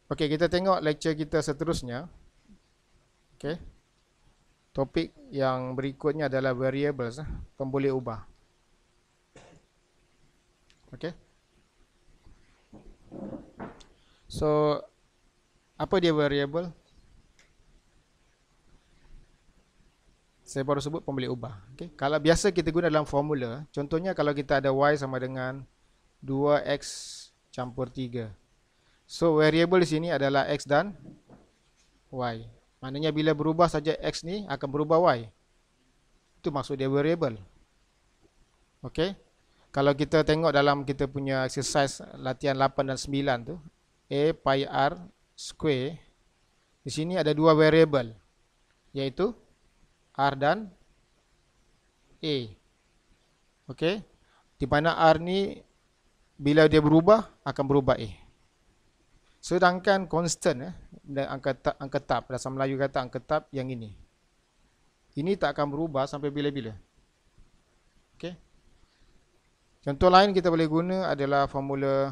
Okey, kita tengok lecture kita seterusnya. Okey. Topik yang berikutnya adalah variables, pemboleh ubah. Okey. So, apa dia variable? Saya baru sebut pemboleh ubah. Okay. Kalau biasa kita guna dalam formula, contohnya kalau kita ada y sama dengan 2x campur 3. So, variable di sini adalah x dan y. Maknanya bila berubah saja x ni akan berubah y. Itu maksud dia variable. Okay. Kalau kita tengok dalam kita punya exercise latihan 8 dan 9 tu, a pi r square, di sini ada dua variable, iaitu R dan A. Okey. Di mana R ni bila dia berubah akan berubah A. Sedangkan constant angka tab, bahasa Melayu kata angka tab yang ini. Ini tak akan berubah sampai bila-bila. Okey. Contoh lain kita boleh guna adalah formula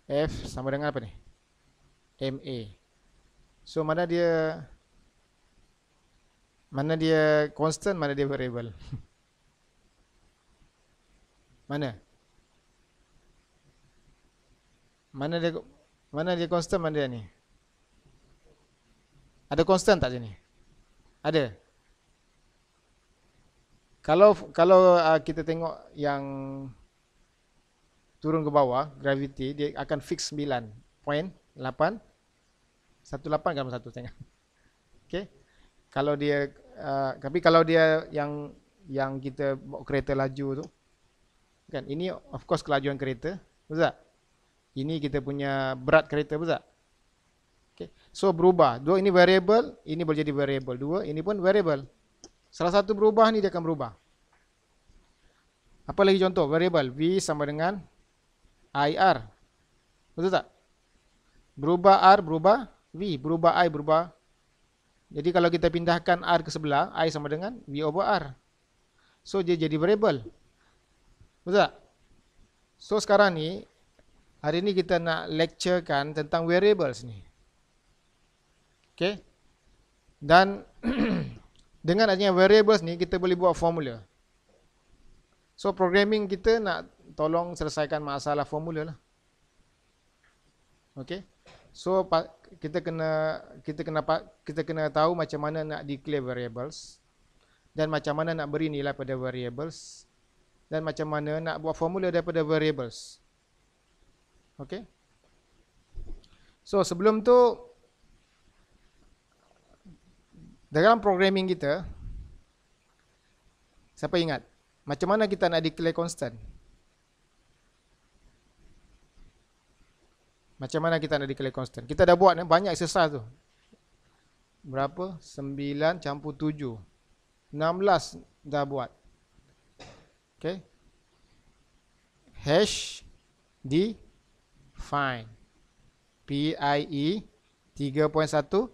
F sama dengan apa ni? MA. So mana dia constant, mana dia variable? Mana? Mana dia constant, mana dia ni? Ada constant tak sini? Ada. Kalau kita tengok yang turun ke bawah, gravity, dia akan fix 9.8 18 kan 1 tengah. Okey. Kalau dia tapi kalau dia yang kita bawa kereta laju tu kan, ini of course kelajuan kereta, betul tak? Ini kita punya berat kereta, betul tak? Okay. So berubah. Dua ini variable, ini boleh jadi variable. Dua ini pun variable. Salah satu berubah ni dia akan berubah. Apa lagi contoh? Variable V sama dengan IR. Betul tak? Berubah R, berubah V. Berubah I, berubah. Jadi kalau kita pindahkan R ke sebelah, I sama dengan V over R. So dia jadi variable. Betul tak? So sekarang ni, hari ni kita nak lecturekan tentang variables ni. Okay. Dan dengan adanya variables ni, kita boleh buat formula. So programming kita nak tolong selesaikan masalah formula lah. Okay. So kita kena tahu macam mana nak declare variables, dan macam mana nak beri nilai pada variables, dan macam mana nak buat formula daripada variables. Okay. So sebelum tu, dalam programming kita, siapa ingat macam mana kita nak declare constant? Macam mana kita nak declare constant? Kita dah buat banyak exercise tu. Berapa? 9 campur 7. 16 dah buat. Okay. Hash define. PIE 3.14.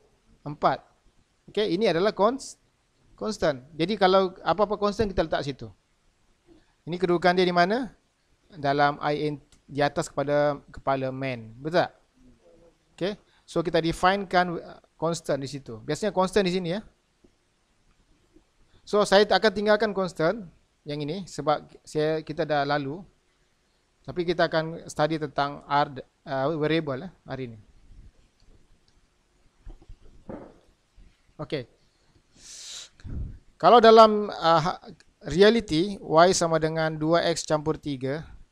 Okay, ini adalah constant. Jadi kalau apa-apa constant kita letak situ. Ini kedudukan dia di mana? Dalam int di atas kepada kepala main. Betul tak? Okay. So kita definekan constant di situ. Biasanya constant di sini ya. So saya tak akan tinggalkan constant yang ini sebab kita dah lalu. Tapi kita akan study tentang R variable hari ini. Okay. Kalau dalam reality y sama dengan 2x campur 3.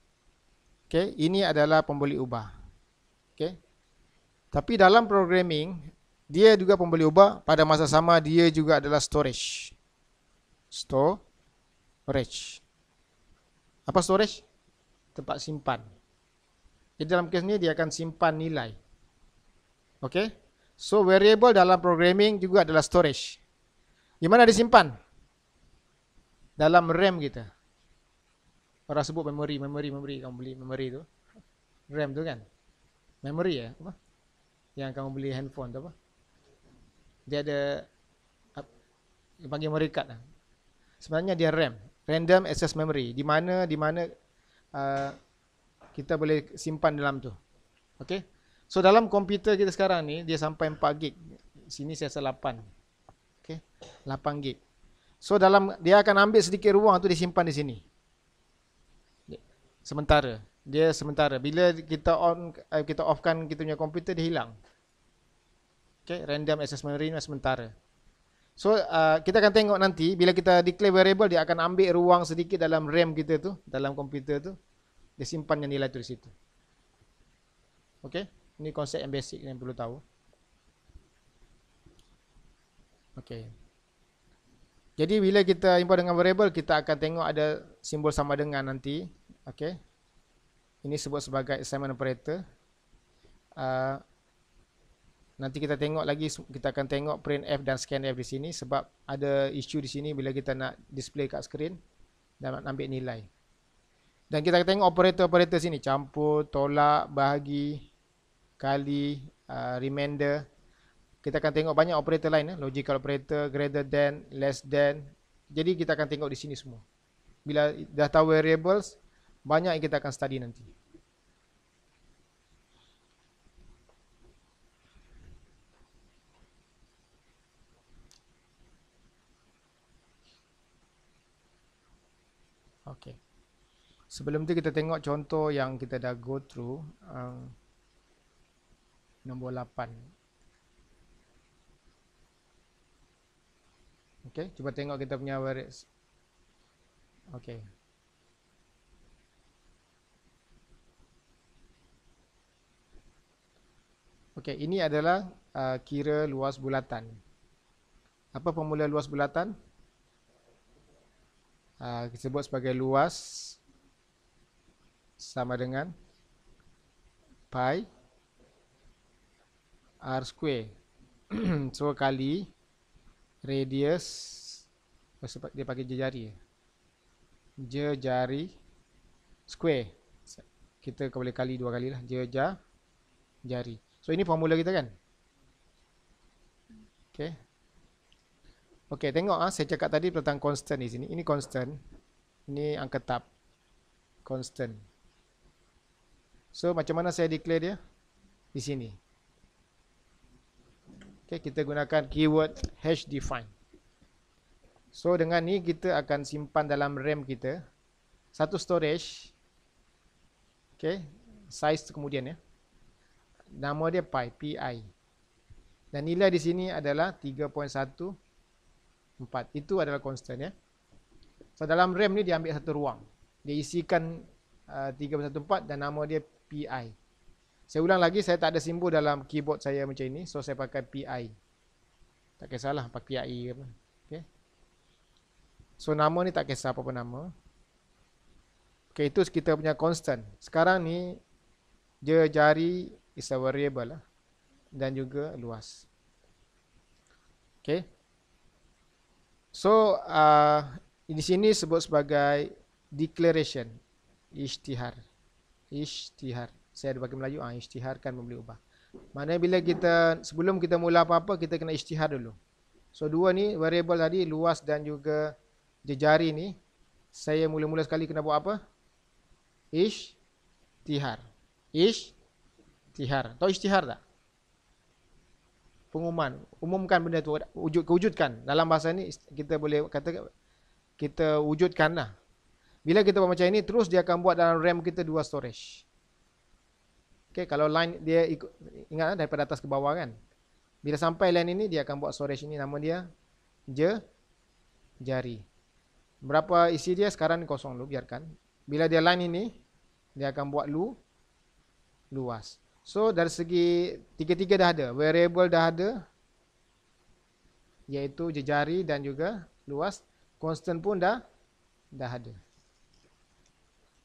Okay, ini adalah pemboleh ubah. Okay. Tapi dalam programming, dia juga pemboleh ubah, pada masa sama dia juga adalah storage. Storage. Apa storage? Tempat simpan. Jadi dalam kes ni dia akan simpan nilai. Okay. So variable dalam programming juga adalah storage. Di mana disimpan? Dalam RAM kita. Orang sebut memory. Kamu beli memory tu. RAM tu kan? Memory ya? Apa? Yang kamu beli handphone tu apa? Dia ada panggil memory card lah. Sebenarnya dia RAM. Random Access Memory. Di mana kita boleh simpan dalam tu. Okey. So dalam komputer kita sekarang ni dia sampai 4 gig. Sini saya rasa 8. Okey. 8 gig. So dalam dia akan ambil sedikit ruang tu disimpan di sini. Sementara. Dia sementara. Bila kita offkan kita punya komputer dia hilang. Okey, random access memory sementara. So kita akan tengok nanti bila kita declare variable dia akan ambil ruang sedikit dalam RAM kita tu, dalam komputer tu. Dia simpan yang nilai tu di situ. Okey, ini konsep yang basic yang perlu tahu. Okey. Jadi bila kita import dengan variable kita akan tengok ada simbol sama dengan nanti. Okey. Ini sebut sebagai assignment operator. Nanti kita tengok lagi, kita akan tengok printf dan scanf di sini sebab ada isu di sini bila kita nak display kat screen dan nak ambil nilai. Dan kita akan tengok operator-operator sini, campur, tolak, bahagi, kali, remainder. Kita akan tengok banyak operator lain, logical operator, greater than, less than. Jadi kita akan tengok di sini semua. Bila dah tahu variables, banyak yang kita akan study nanti. Okey. Sebelum tu kita tengok contoh yang kita dah go through. Nombor 8. Okey, cuba tengok kita punya variables. Okey. Okey, ini adalah kira luas bulatan. Apa formula luas bulatan? Kita sebut sebagai luas sama dengan pi r square. So kali radius, dia pakai jari. Jari square. Kita boleh kali 2 kali lah. Jari. So ini formula kita kan. Okay. Okey, tengok saya cakap tadi tentang constant di sini. Ini constant. Ini angka tab. Constant. So macam mana saya declare dia? Di sini. Okey, kita gunakan keyword #define. So dengan ni kita akan simpan dalam RAM kita satu storage. Okey, size kemudian ya. Nama dia pi. Dan nilai di sini adalah 3.14. Itu adalah constant ya. So dalam RAM ni dia ambil satu ruang. Dia isikan 3.14 dan nama dia pi. Saya ulang lagi, saya tak ada simbol dalam keyboard saya macam ini, so saya pakai pi. Tak kisahlah pakai pi ke apa. Okay. So nama ni tak kisah apa-apa nama. Okay, itu kita punya constant. Sekarang ni jari is a variable lah. Dan juga luas. Okay. So di sini sebut sebagai declaration, isytihar. Saya ada bagi Melayu, isytihar kan boleh ubah. Maknanya bila kita sebelum kita mula apa-apa kita kena isytihar dulu. So dua ni variable tadi luas dan juga jari ni saya mula-mula sekali kena buat apa? Isytihar. Tahu isytihar tak? Pengumuman, umumkan benda tu, kewujudkan. Dalam bahasa ni kita boleh kata kita wujudkanlah. Bila kita buat macam ini terus dia akan buat dalam RAM kita dua storage. Okey, kalau line dia ingat daripada atas ke bawah kan. Bila sampai line ini dia akan buat storage ini, nama dia jari. Berapa isi dia sekarang ni kosong dulu biarkan. Bila dia line ini dia akan buat luas. So dari segi tiga-tiga dah ada, variable dah ada, iaitu jari dan juga luas, constant pun dah ada.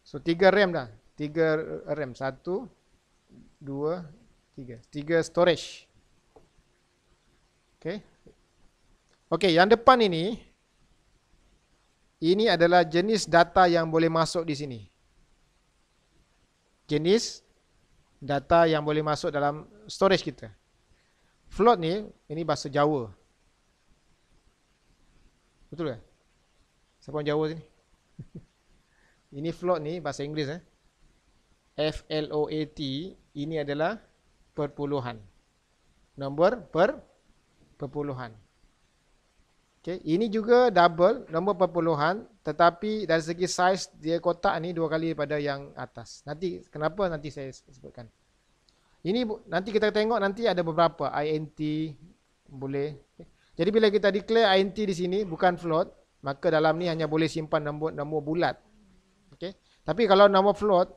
So 3 RAM dah, 3 RAM, 1, 2, 3, 3 storage. Okay, yang depan ini adalah jenis data yang boleh masuk di sini. Jenis data yang boleh masuk dalam storage kita. Float ni, ini bahasa Jawa. Betul ke? Siapa orang Jawa sini? Ini float ni bahasa Inggeris. float ini adalah perpuluhan. Nombor perpuluhan. Okay, ini juga double, nombor perpuluhan, tetapi dari segi saiz dia kotak ni 2 kali daripada yang atas. Nanti kenapa nanti saya sebutkan. Ini nanti kita tengok nanti ada beberapa int boleh. Okay. Jadi bila kita declare int di sini bukan float, maka dalam ni hanya boleh simpan nombor bulat. Okey. Tapi kalau nombor float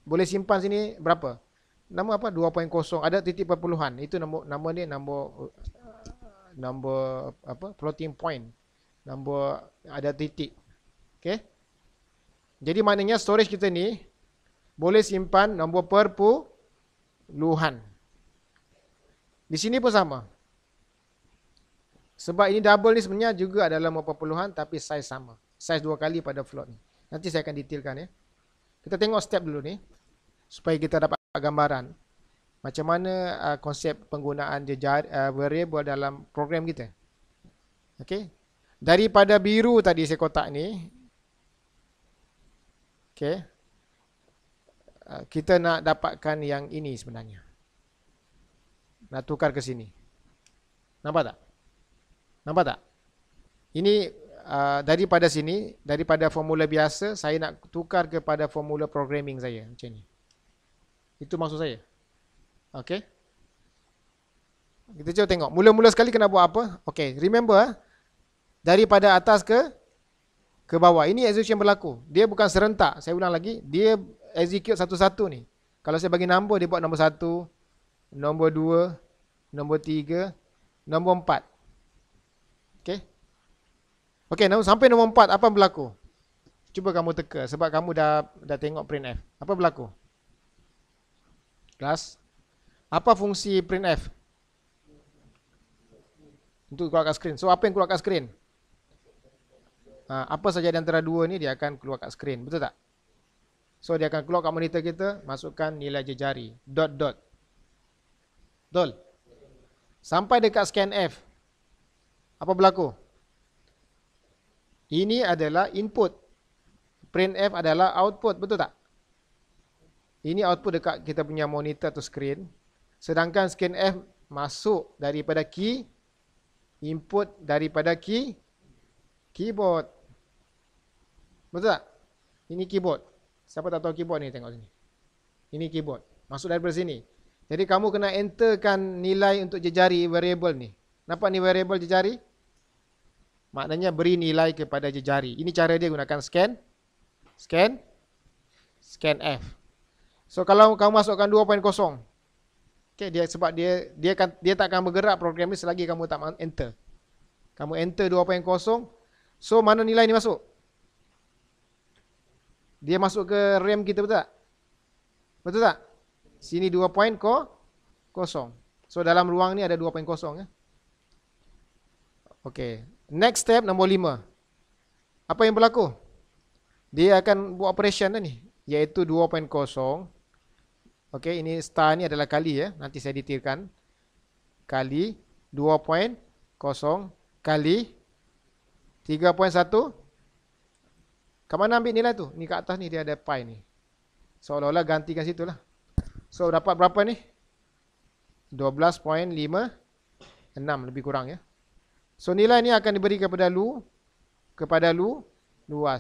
boleh simpan sini berapa? Nama apa? 2.0 ada titik perpuluhan. Itu nama ni nombor apa? Floating point. Nombor ada titik. Okey. Jadi maknanya storage kita ni boleh simpan nombor perpuluhan. Di sini pun sama. Sebab ini double ni sebenarnya juga adalah nombor perpuluhan tapi saiz sama. Saiz 2 kali pada float ni. Nanti saya akan detailkan ya. Kita tengok step dulu ni supaya kita dapat gambaran macam mana konsep penggunaan variable dalam program kita. Okey. Daripada biru tadi saya kotak ni. Okey. Kita nak dapatkan yang ini sebenarnya. Nak tukar ke sini. Nampak tak? Nampak tak? Ini daripada sini, daripada formula biasa, saya nak tukar kepada formula programming saya. Macam ni. Itu maksud saya. Okey. Kita cuba tengok. Mula-mula sekali kena buat apa? Okey, remember daripada atas ke bawah. Ini execution berlaku. Dia bukan serentak. Saya ulang lagi. Dia execute satu-satu ni. Kalau saya bagi nombor, dia buat nombor 1, nombor 2, nombor 3, nombor 4. Okey. Okey, sampai nombor 4 apa berlaku? Cuba kamu teka sebab kamu dah tengok printf. Apa berlaku? Kelas. Apa fungsi printf? Untuk keluar kat skrin. So apa yang keluar kat skrin? Apa saja di antara dua ni dia akan keluar kat skrin. Betul tak? So dia akan keluar kat monitor kita, masukkan nilai jejari. Dot. Betul? Sampai dekat scanf. Apa berlaku? Ini adalah input. Printf adalah output. Betul tak? Ini output dekat kita punya monitor atau screen. Sedangkan scanf masuk daripada key. Input daripada keyboard. Betul tak? Ini keyboard. Siapa tak tahu keyboard ni? Tengok sini. Ini keyboard. Masuk daripada sini. Jadi kamu kena enterkan nilai untuk jejari variable ni. Nampak ni variable jejari? Maknanya beri nilai kepada jejari. Ini cara dia gunakan scanf. So kalau kamu masukkan 2.0, okay, sebab dia tak akan bergerak program ni selagi kamu tak enter. Kamu enter 2.0, so mana nilai ni masuk? Dia masuk ke RAM kita, betul tak? Betul tak? Sini 2.0. So dalam ruang ni ada 2.0 ya. Okey. Next step nombor 5. Apa yang berlaku? Dia akan buat operation ni, iaitu 2.0. Okey, ini star ni adalah kali ya. Nanti saya detailkan. Kali 2.0 kali 3.1. Ke mana ambil nilai tu? Ni kat atas ni dia ada pi ni. Seolah-olah gantikan situ lah. So dapat berapa ni? 12.56 lebih kurang ya. So nilai ni akan diberi kepada luas.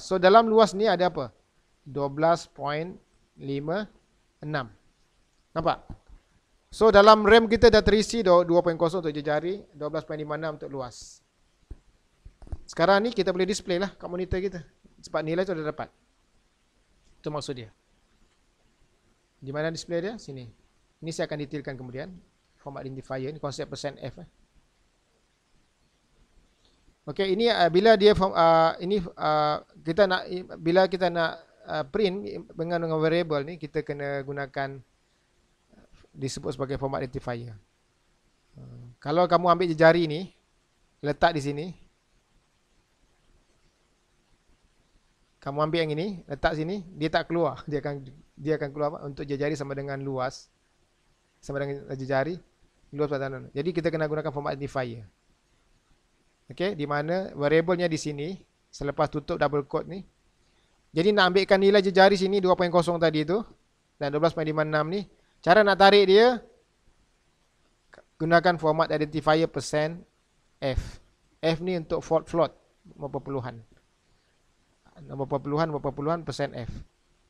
So dalam luas ni ada apa? 12.56. Nampak? So dalam RAM kita dah terisi 2.0 untuk jejari, 12.56 untuk luas. Sekarang ni kita boleh display lah kat monitor kita. Sebab nilai tu dah dapat. Itu maksud dia. Di mana display dia? Sini. Ini saya akan detailkan kemudian. Format identifier ni konsep %f. Okey, ini bila dia kita nak bila kita nak print dengan variable ni, kita kena gunakan disebut sebagai format identifier. Kalau kamu ambil jejari ni, letak di sini. Kamu ambil yang ini, letak sini, dia tak keluar. Dia akan keluar apa? Untuk jejari sama dengan luas. Sama dengan jejari, luas pada. Jadi kita kena gunakan format identifier. Okey, di mana variabelnya di sini selepas tutup double quote ni. Jadi nak ambilkan nilai jejari sini 2.0 tadi tu, dan 12.56 ni, cara nak tarik dia gunakan format identifier %f. F ni untuk float, berapa puluhan. Berapa puluhan %f.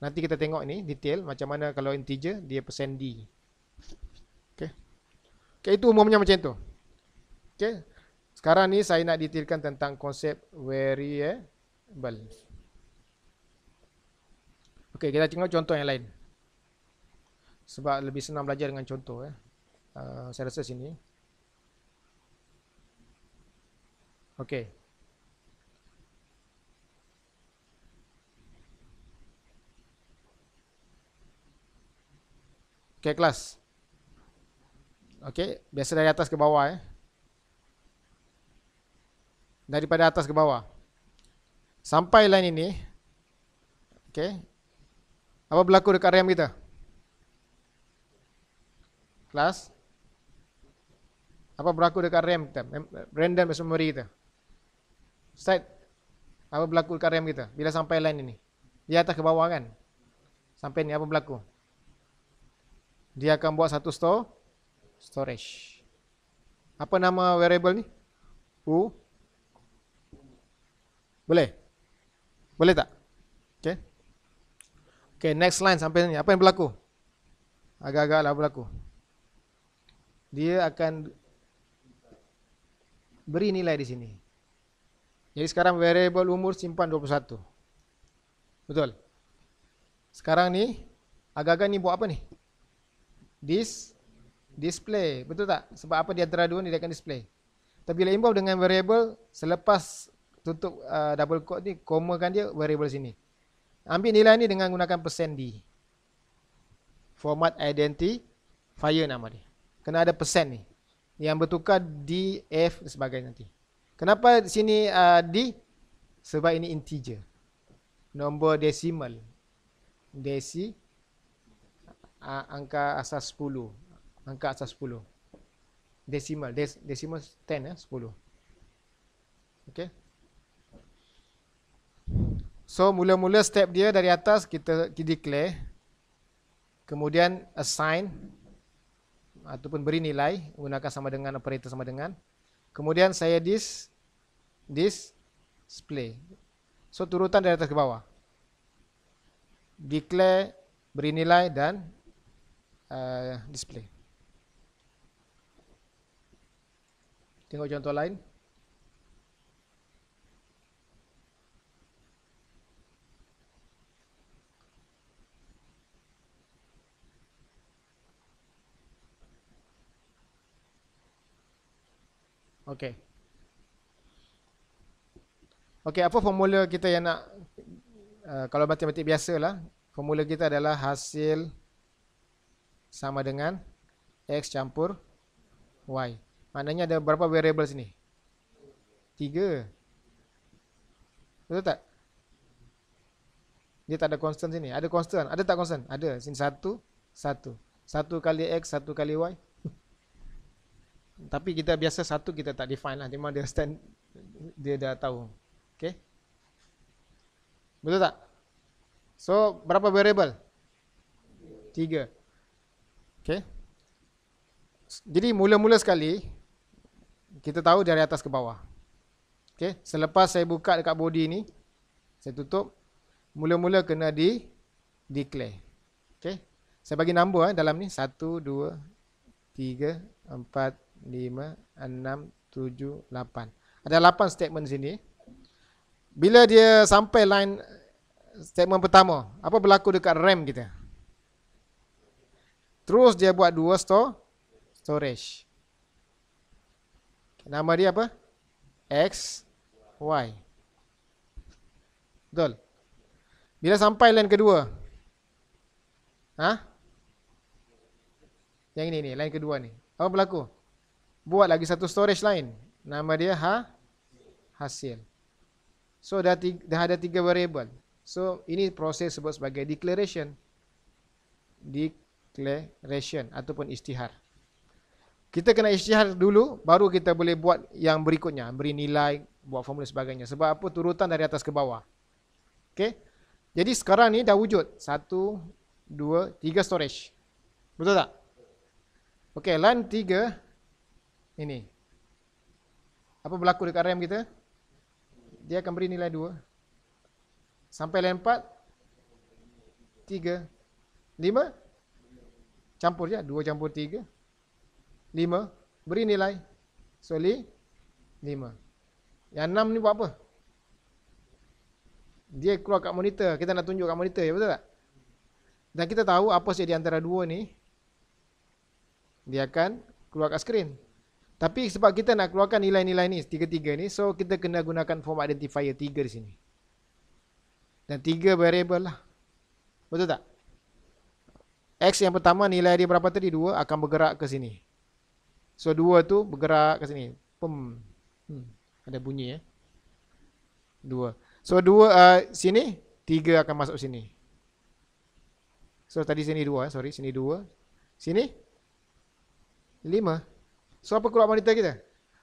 Nanti kita tengok ni detail macam mana kalau integer dia %d. Okey. Okey, itu umumnya macam tu. Okey. Sekarang ni saya nak detailkan tentang konsep variable. Okey, kita tengok contoh yang lain. Sebab lebih senang belajar dengan contoh. Saya rasa sini. Okey. Okey, kelas. Okey, biasa dari atas ke bawah. Daripada atas ke bawah. Sampai line ini. Okey. Apa berlaku dekat RAM kita? Kelas. Apa berlaku dekat RAM kita? Random access memory kita. Set. Apa berlaku dekat RAM kita? Bila sampai line ini. Di atas ke bawah kan? Sampai ni apa berlaku? Dia akan buat satu storage. Apa nama variable ni? U. Boleh? Boleh tak? Okay. Okay, next line sampai ni. Apa yang berlaku? Agak-agak lah berlaku. Dia akan beri nilai di sini. Jadi sekarang variable umur simpan 21. Betul? Sekarang ni, agak-agak ni buat apa ni? Display. Betul tak? Sebab apa di antara dua ni dia akan display. Tapi bila involve dengan variable, selepas tutup double quote ni, komakan dia variable sini. Ambil nilai ni dengan gunakan %d. Format identifier nama dia. Kena ada persen ni. Yang bertukar D, F dan sebagainya nanti. Kenapa di sini D? Sebab ini integer. Nombor desimal. Angka asas 10. Angka asas 10. Desimal. Desimal 10 10. Okay. So, mula-mula step dia dari atas kita declare. Kemudian assign. Ataupun beri nilai. Gunakan sama dengan operator sama dengan. Kemudian saya display. So, turutan dari atas ke bawah. Declare, beri nilai dan display. Tengok contoh lain. Okey. Okey, apa formula kita yang nak kalau matematik biasalah, formula kita adalah hasil sama dengan X campur Y. Maknanya ada berapa variable sini? 3. Betul tak? Dia tak ada constant sini. Ada constant. Ada tak constant? Ada. Sini 1, 1. 1 kali X, 1 kali Y. Tapi kita biasa 1 kita tak define lah. Memang dia stand, dia dah tahu. Okay. Betul tak? So, berapa variable? 3. Okay. Jadi, mula-mula sekali, kita tahu dari atas ke bawah. Okay. Selepas saya buka dekat body ni, saya tutup, mula-mula kena declare. Okay. Saya bagi number dalam ni. 1, 2, 3, 4, 5, 6, 7, 8. Ada 8 statement sini. Bila dia sampai line statement pertama, apa berlaku dekat RAM kita? Terus dia buat 2 storage. Nama dia apa? X, Y. Betul? Bila sampai line kedua? Yang ini nih, line kedua ni. Apa berlaku? Buat lagi satu storage lain. Nama dia hasil. So, dah ada 3 variable. So, ini proses sebut sebagai declaration. Declaration ataupun isytihar. Kita kena isytihar dulu, baru kita boleh buat yang berikutnya. Beri nilai, buat formula sebagainya. Sebab apa? Turutan dari atas ke bawah. Okay. Jadi, sekarang ni dah wujud. 1, 2, 3 storage. Betul tak? Okey, line 3 ini. Apa berlaku dekat RAM kita? Dia akan beri nilai 2. Sampai line 4, 3, 5. Campur je, 2 campur 3. 5. Beri nilai. So, 5. Yang 6 ni buat apa? Dia keluar kat monitor. Kita nak tunjuk kat monitor, ya betul tak? Dan kita tahu apa saja di antara 2 ni, dia akan keluar kat skrin. Tapi sebab kita nak keluarkan nilai-nilai ni, 3 ni, so kita kena gunakan form identifier 3 di sini. Dan 3 variable lah. Betul tak? X yang pertama nilai dia berapa tadi? 2 akan bergerak ke sini. So 2 tu bergerak ke sini. Ada bunyi ya. 2. So 2 sini, 3 akan masuk sini. So tadi sini 2, sorry, sini 2. Sini 5. So apa keluar monitor kita?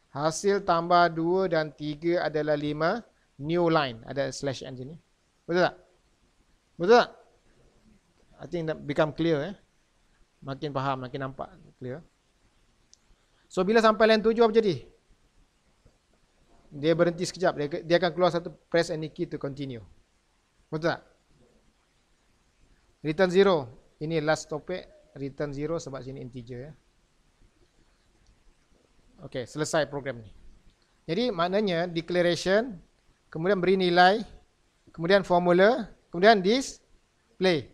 Hasil tambah 2 dan 3 adalah 5. New line. Ada slash n sini. Betul tak? Betul tak? I think that become clear. Makin faham, makin nampak clear. So bila sampai line 7 apa jadi? Dia berhenti sekejap. Dia akan keluar satu press any key to continue. Betul tak? Return 0. Ini last topik. Return 0 sebab sini integer. Okey, selesai program ni. Jadi maknanya declaration, kemudian beri nilai, kemudian formula, kemudian display.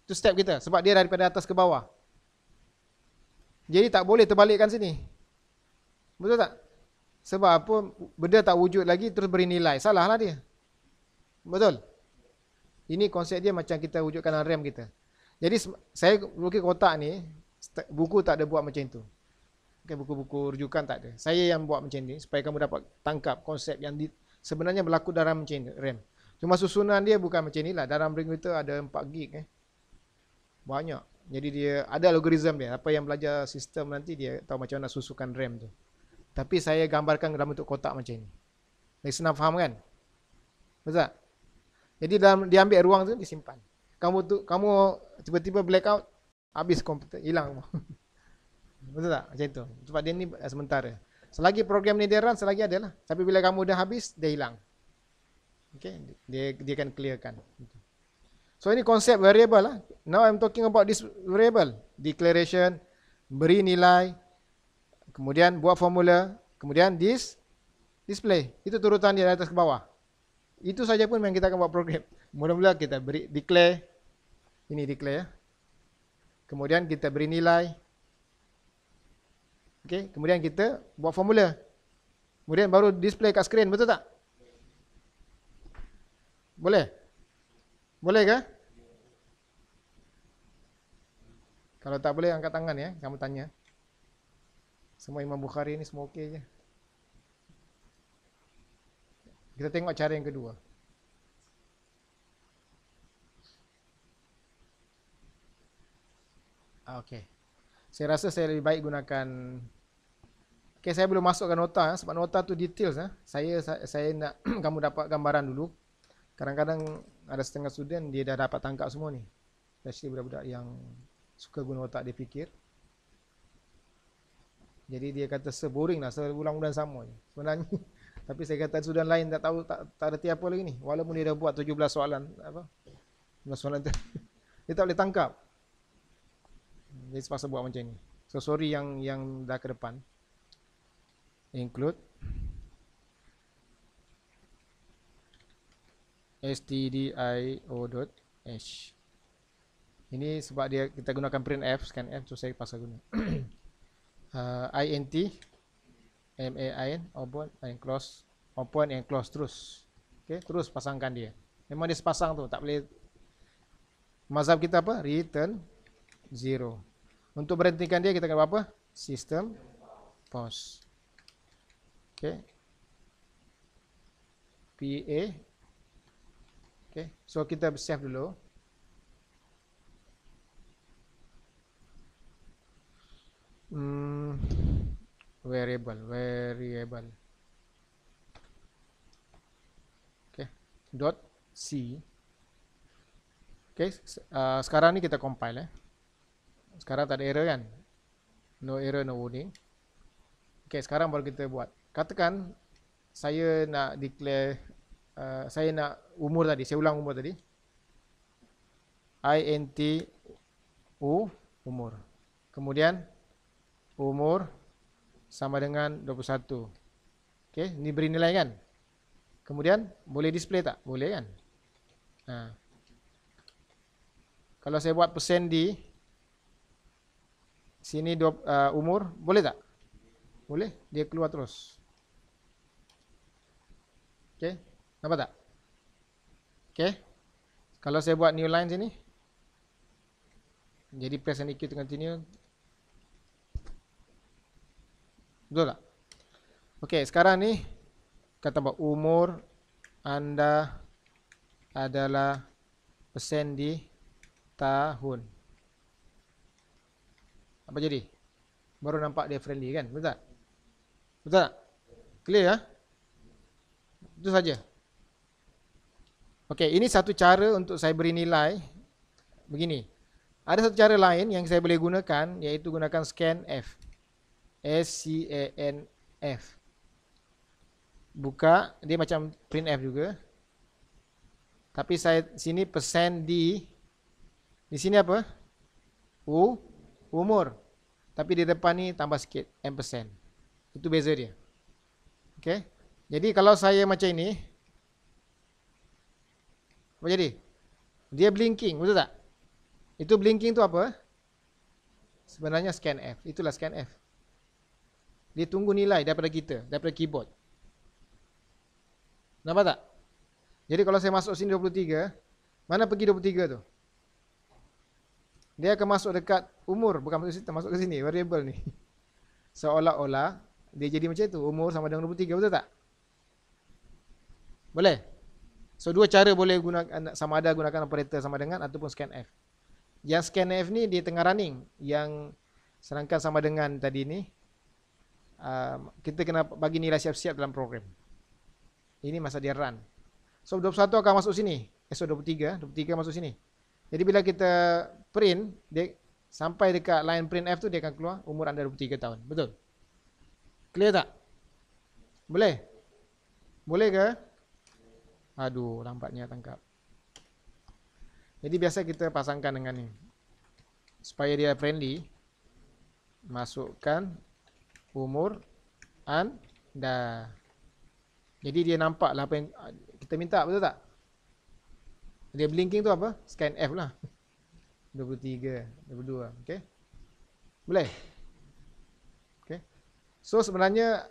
Itu step kita sebab dia daripada atas ke bawah. Jadi tak boleh terbalikkan sini. Betul tak? Sebab apa? Benda tak wujud lagi terus beri nilai. Salahlah dia. Betul? Ini konsep dia macam kita wujudkan dalam RAM kita. Jadi saya lukis kotak ni, buku tak ada buat macam itu. Okay, buku-buku rujukan tak ada. Saya yang buat macam ni supaya kamu dapat tangkap konsep yang sebenarnya berlaku dalam macam ni, RAM. Cuma susunan dia bukan macam ni lah. Dalam RAM kita ada 4 gig. Banyak. Jadi dia ada algoritma dia. Apa yang belajar sistem nanti dia tahu macam mana susukan RAM tu. Tapi saya gambarkan dalam bentuk kotak macam ni. Lagi senang faham kan? Betul tak? Jadi dia ambil ruang tu disimpan. Kamu tiba-tiba blackout, habis komputer, hilang. Betul tak? Macam itu. Sebab dia ni sementara. Selagi program ni dia run, selagi ada lah. Tapi bila kamu dah habis, dia hilang. Okay? Dia akan clearkan. So ini konsep variable lah. Now I'm talking about this variable. Declaration, beri nilai, kemudian buat formula, kemudian display. Itu turutan dia dari atas ke bawah. Itu saja pun yang kita akan buat program. Mula-mula kita beri declare. Ini declare ya. Kemudian kita beri nilai. Okey, kemudian kita buat formula. Kemudian baru display kat skrin, betul tak? Boleh? Boleh ke? Kalau tak boleh angkat tangan ya, kamu tanya. Semua Imam Bukhari ni semua okey je. Kita tengok cara yang kedua. Okey. Saya rasa saya lebih baik gunakan. Okey, saya belum masukkan nota sebab nota tu details. Saya nak kamu dapat gambaran dulu. Kadang-kadang ada setengah student dia dah dapat tangkap semua ni. Especially budak-budak yang suka guna otak dia fikir. Jadi dia kata boring lah, seulang-ulang sama je. Sebenarnya tapi saya kata student lain tak tahu, tak reti apa lagi ni. Walaupun dia dah buat 17 soalan apa? 17 soalan tu. Dia tak boleh tangkap. Jadi sepaksa buat macam ni. So sorry yang dah ke depan. Include stdio.h. Ini sebab dia kita gunakan printf, scanf, so saya paksa guna. int main open and close terus. Okey, terus pasangkan dia. Memang dia sepasang tu, tak boleh. Mazhab kita apa? Return 0. Untuk berhentikan dia kita akan buat apa? System pause. Okey. PA. Okey, so kita save dulu. Variable. Okay. .c. Okay, sekarang ni kita compile. Sekarang tak ada error kan? No error, no warning. Okay, sekarang baru kita buat. Katakan saya nak declare, saya nak umur tadi. Saya ulang umur tadi. INT umur. Kemudian umur sama dengan 21. Okay, ni beri nilai kan? Kemudian boleh display tak? Boleh kan? Kalau saya buat persen di sini umur, boleh tak? Boleh, dia keluar terus. Okay, nampak tak? Okay, kalau saya buat new line sini, jadi press and EQ to continue. Betul tak? Okay, sekarang ni kata tambah umur anda adalah persen di tahun. Apa jadi? Baru nampak dia friendly kan? Betul tak? Betul tak? Clear ya? Itu saja. Okey, ini satu cara untuk saya beri nilai. Begini. Ada satu cara lain yang saya boleh gunakan, iaitu gunakan scanf. SCANF. Buka, dia macam printf juga. Tapi saya sini persen di sini apa? Umur. Tapi di depan ni tambah sikit %. Itu beza dia. Okey. Jadi kalau saya macam ini, apa jadi? Dia blinking, betul tak? Itu blinking tu apa? Sebenarnya scanf. Itulah scanf. Dia tunggu nilai daripada kita, daripada keyboard. Nampak tak? Jadi kalau saya masuk sini 23, mana pergi 23 tu? Dia akan masuk dekat umur, bukan masuk situ, masuk ke sini, variable ni. Seolah-olah dia jadi macam itu, umur sama dengan 23, betul tak? Boleh? So dua cara boleh gunakan, sama ada gunakan operator sama dengan ataupun scanf. Yang scanf ni dia tengah running, yang sedangkan sama dengan tadi ni, kita kena bagi nilai siap-siap dalam program. Ini masa dia run. So 21 akan masuk sini. So 23 masuk sini. Jadi bila kita print, dia sampai dekat line printf tu dia akan keluar umur anda 23 tahun. Betul? Clear tak? Boleh? Boleh ke? Aduh, lambatnya tangkap. Jadi biasa kita pasangkan dengan ni. Supaya dia friendly, masukkan umur anda. Jadi dia nampak lah apa yang kita minta, betul tak? Dia blinking tu apa? Scanf lah. 23, 22, okey. Boleh? Okey. So sebenarnya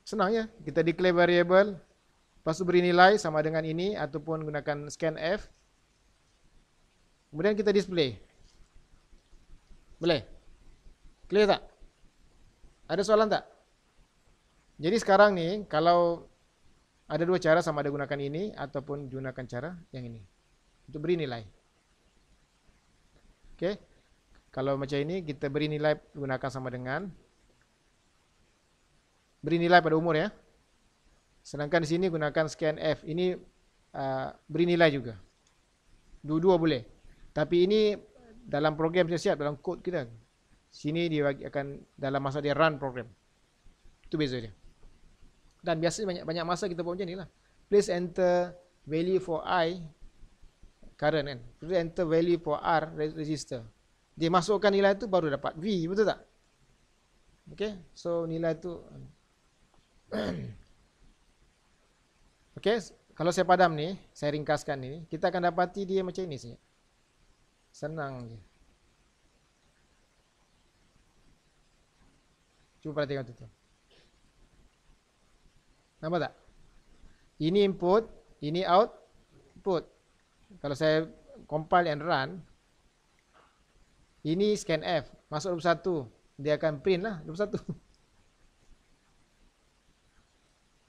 senang ya. Kita declare variable, lepas tu beri nilai sama dengan ini ataupun gunakan scanf. Kemudian kita display. Boleh? Clear tak? Ada soalan tak? Jadi sekarang ni, kalau ada dua cara, sama ada gunakan ini ataupun gunakan cara yang ini untuk beri nilai. Okey. Kalau macam ini, kita beri nilai gunakan sama dengan beri nilai pada umur ya. Sedangkan di sini gunakan scanf. Ini beri nilai juga. Dua-dua boleh. Tapi ini dalam program siap-siap, dalam kod kita. Sini dia akan dalam masa dia run program. Itu beza dia. Dan biasanya banyak masa kita buat macam ni lah. Please enter value for I current kan. Please enter value for R register. Dia masukkan nilai tu baru dapat V, betul tak? Okay, so nilai tu okay, kalau saya padam ni, saya ringkaskan ni, kita akan dapati dia macam ini saja. Senang je. Cuba perhatikan tu. Nampak tak? Ini input, ini output. Kalau saya compile and run, ini scanf, masuk 21, dia akan print lah 21.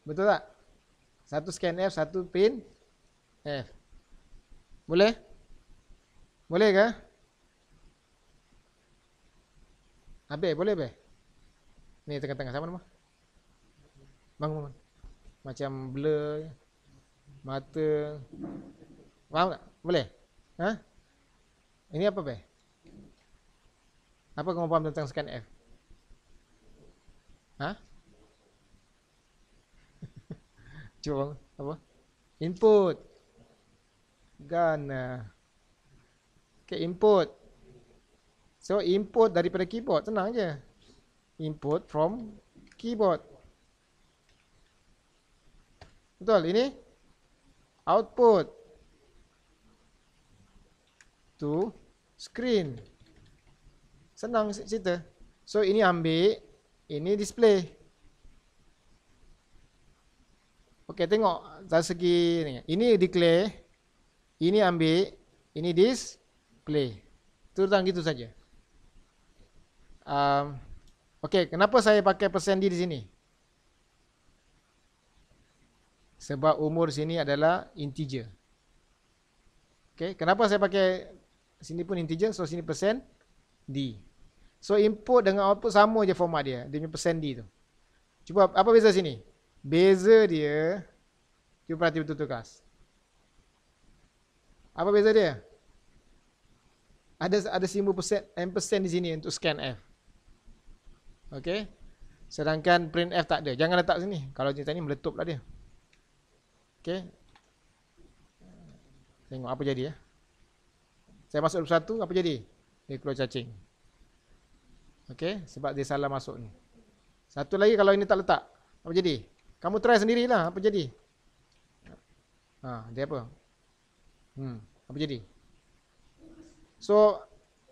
Betul tak? Satu scanf, satu print F. Boleh? Boleh ke? Habis, boleh be? Ni tengah-tengah sama nama. Bangun. Macam blur mata. Faham tak? Boleh? Ha? Ini apa, Be? Apa kamu paham tentang scanf? Ha? Coba apa? Input. Gana. Okay, input. So, input daripada keyboard. Senang je. Input from keyboard. Betul? Ini output to screen. Senang cerita. So, ini ambil. Ini display. Okey, tengok dari segi ni. Ini declare. Ini ambil. Ini display. Tentang gitu saja. Okey, kenapa saya pakai %d di sini? Sebab umur sini adalah integer. Okey, kenapa saya pakai sini pun integer, so sini %d. So input dengan output sama je format dia, dia punya %d tu. Cuba apa beza sini? Beza dia, cuba perhati betul-betul Kas. Apa beza dia? Ada simbol %, di sini untuk scanf. Okey. Sedangkan printf tak ada. Jangan letak sini. Kalau cerita ni meletup lah dia. Okey. Tengok apa jadi ya. Saya masuk 21, apa jadi? Dia keluar cacing. Okey, sebab dia salah masuk ni. Satu lagi kalau ini tak letak, apa jadi? Kamu try sendirilah apa jadi. Dia apa? Apa jadi? So,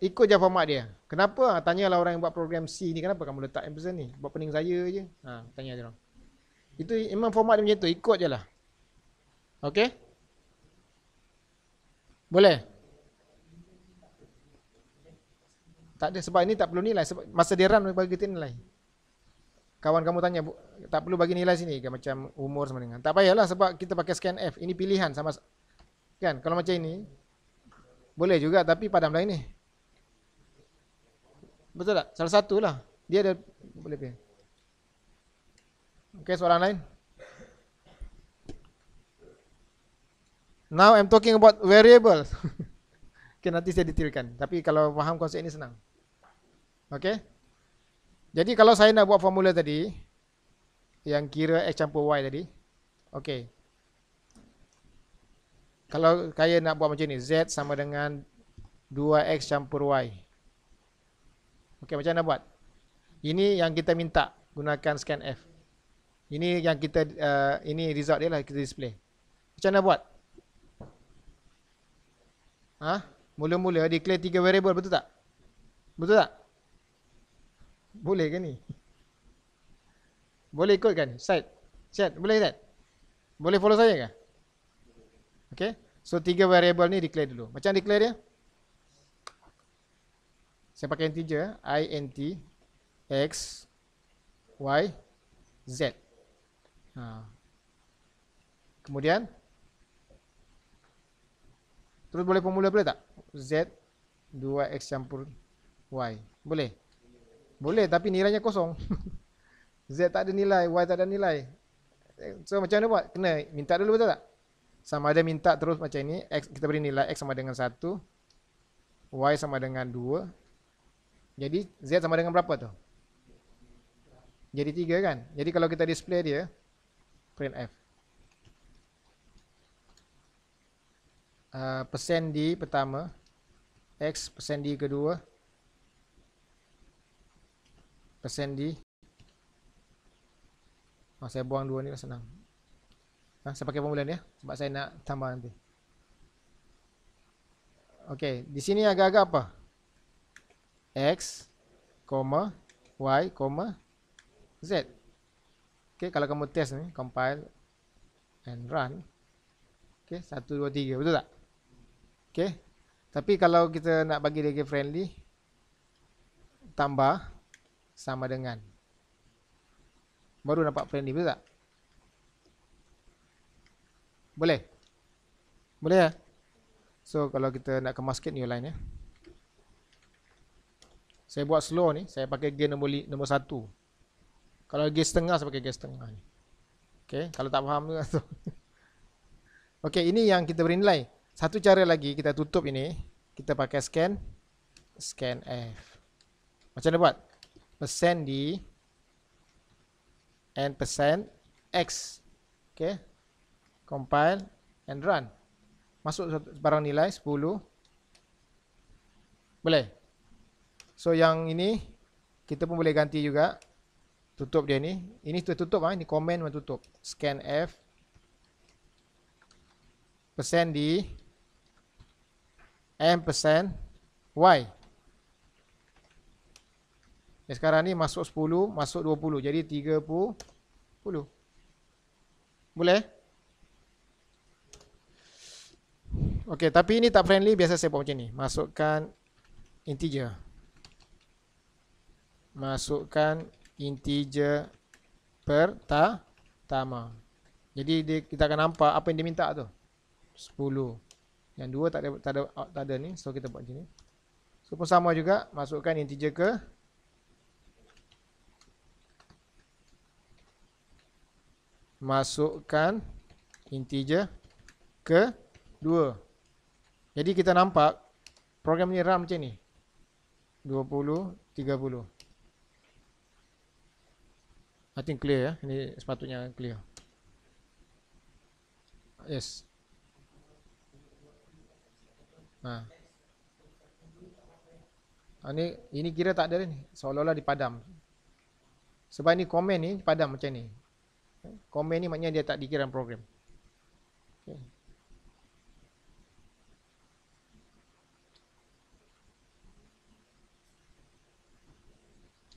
ikut je format dia. Kenapa? Tanyalah orang yang buat program C ni, kenapa kamu letak ampersand ni? Buat pening saya je. Tanya dia orang. Itu memang format dia macam tu, ikut je lah. Okey? Boleh? Tak ada, sebab ini tak perlu nilai. Sebab masa dia run bagi kita nilai. Kawan kamu tanya, tak perlu bagi nilai sini ke, macam umur sama dengan. Tak payahlah sebab kita pakai scanf. Ini pilihan sama. Kan, kalau macam ini, boleh juga tapi padamlah ini. Betul tak? Salah satu lah. Dia ada, boleh pilih. Okey, soalan lain? Now I'm talking about variable. Okay, nanti saya detailkan. Tapi kalau faham konsep ini senang. Okey. Jadi kalau saya nak buat formula tadi, yang kira X campur Y tadi. Okey. Kalau saya nak buat macam ni, Z sama dengan 2X campur Y. Okey, macam mana buat? Ini yang kita minta, gunakan scanf. Ini yang kita, ini result dia lah, kita display. Macam mana buat? Mula-mula declare 3 variable, betul tak? Betul tak? Boleh ke ni? Boleh ikut kan? Chat, boleh tak? Boleh follow saya ke? Okay. So 3 variable ni declare dulu. Macam declare dia? Saya pakai integer. int x y z. Kemudian terus boleh formula boleh tak? Z 2x campur y. Boleh? Boleh, tapi nilainya kosong. Z tak ada nilai, Y tak ada nilai. So macam mana buat? Kena minta dulu, betul tak? Sama ada minta terus macam ini, X, kita beri nilai X sama dengan 1, Y sama dengan 2. Jadi Z sama dengan berapa tu? Jadi 3 kan? Jadi kalau kita display dia, printf. %d pertama, X %d kedua, %d. Saya buang 2 ni lah, senang. Saya pakai formula ni ya, sebab saya nak tambah nanti. Okey, di sini agak-agak apa? X, Y, Z. Okey, kalau kamu test ni, compile and run. Okey, 1, 2, 3, betul tak? Okey. Tapi kalau kita nak bagi dia friendly, tambah sama dengan. Baru dapat friendly, betul tak? Boleh? Boleh ya? So, kalau kita nak kemas sikit new line ya. Saya buat slow ni, saya pakai gear nombor 1. Kalau gear setengah, saya pakai gear setengah ni. Okay, kalau tak faham tu. Okay, ini yang kita beri nilai. Satu cara lagi kita tutup ini, kita pakai scan F. Macam mana buat? Persen D and persen X. Okay. Compile and run. Masuk barang nilai 10. Boleh. So yang ini kita pun boleh ganti juga. Tutup dia ni. Ini tutup ah, ini komen tutup. Scan F. Persen D and persen Y. Sekarang ni masuk 10, masuk 20. Jadi 30. Boleh? Okey, tapi ini tak friendly. Biasa saya buat macam ni. Masukkan integer. Masukkan integer pertama. Jadi kita akan nampak apa yang dia minta tu. 10. Yang dua tak ada ni. So kita buat macam ni. So pun sama juga. Masukkan integer ke masukkan integer ke 2. Jadi kita nampak program ni run macam ni. 20, 30. I think clear ya. Ini sepatutnya clear. Yes. Ini kira tak ada ni. Seolah-olah dipadam. Sebab ni komen ni padam macam ni. Komen ni maknanya dia tak dikira program. Okay.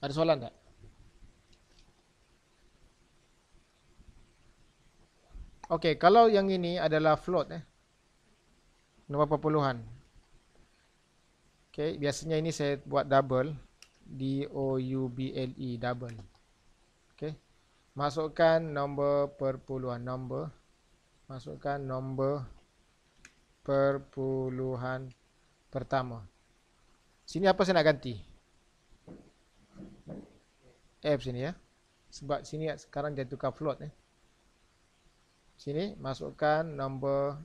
Ada soalan tak? Okey, kalau yang ini adalah float nombor perpuluhan. Okey, biasanya ini saya buat double, double, double. Okey. Masukkan nombor perpuluhan, masukkan nombor perpuluhan pertama. Sini apa saya nak ganti? F sini ya. Sebab sini sekarang dia tukar float Sini masukkan nombor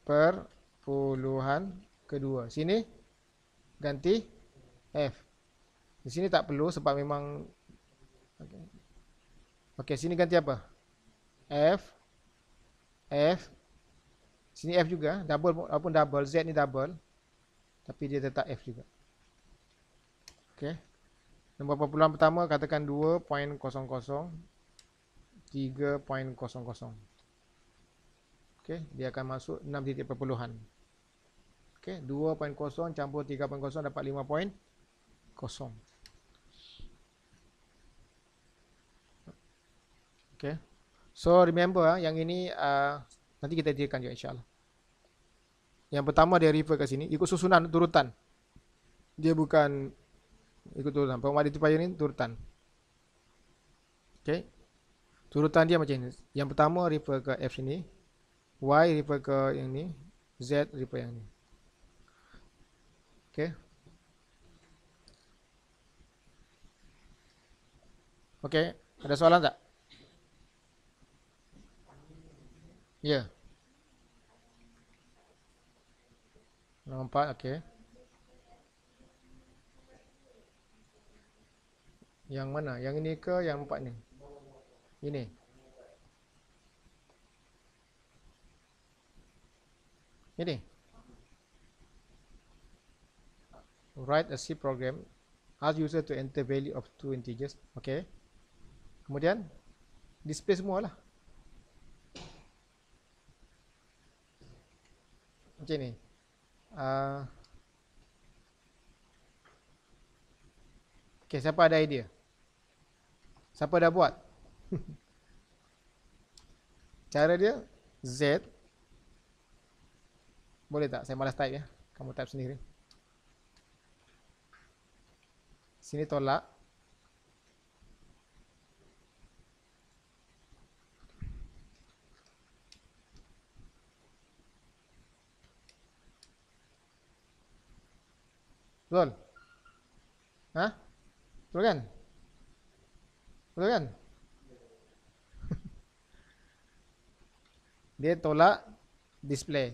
perpuluhan kedua. Sini ganti F. Di sini tak perlu sebab memang Okey, sini ganti apa? F. Sini F juga, double walaupun double, Z ni double. Tapi dia tetap F juga. Okey. Nombor perpuluhan pertama katakan 2.00, 3.00. Okey, dia akan masuk 6 titik perpuluhan. Okey, 2.0 campur 3.0 dapat 5.0. Okey. So remember yang ini nanti kita jadikan juga insya-Allah. Yang pertama dia refer ke sini ikut susunan turutan. Dia bukan ikut turutan. Perumahan multiplier ni turutan. Okey. Turutan dia macam ni. Yang pertama refer ke F sini, Y refer ke yang ni, Z refer yang ni. Okey. Okey, ada soalan tak? Ya. Nombor 4, okey. Yang mana? Yang ini ke yang 4 ni? Ini. Ini. Write a C program. Ask user to enter value of two integers. Okay. Kemudian display semua lah. Macam ni. Okay, siapa ada idea? Siapa dah buat? Cara dia Z. Boleh tak? Saya malas type ya. Kamu type sendiri. Sini tolak. Betul? Hah? Betul kan? Betul kan? Dia tolak display.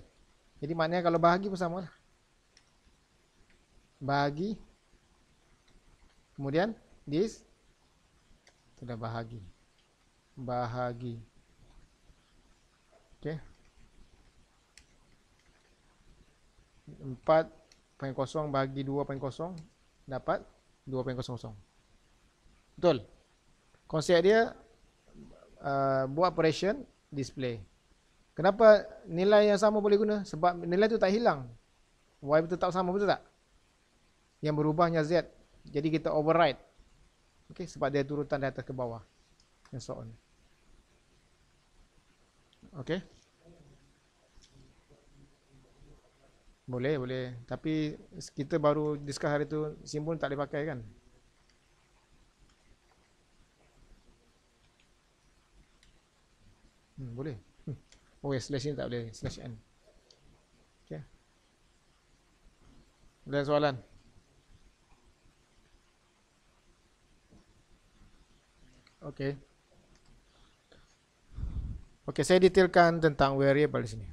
Jadi maknanya kalau bahagi pun sama lah. Bahagi, kemudian this, sudah bahagi. Bahagi. Okey. 4.0 bahagi 2.0 dapat 2.00. Betul. Konsep dia buat operation display. Kenapa nilai yang sama boleh guna? Sebab nilai tu tak hilang. Y tetap sama, betul tak? Yang berubahnya Z. Jadi kita override. Okey, sebab dia turutan dari atas ke bawah. And so on. Okey. Boleh, boleh. Tapi kita baru discuss hari tu, simbol tak boleh pakai kan? Boleh. Oh, slash ni tak boleh. Slash n. Okey. Ada soalan? Okey. Okey, saya detailkan tentang variable di sini.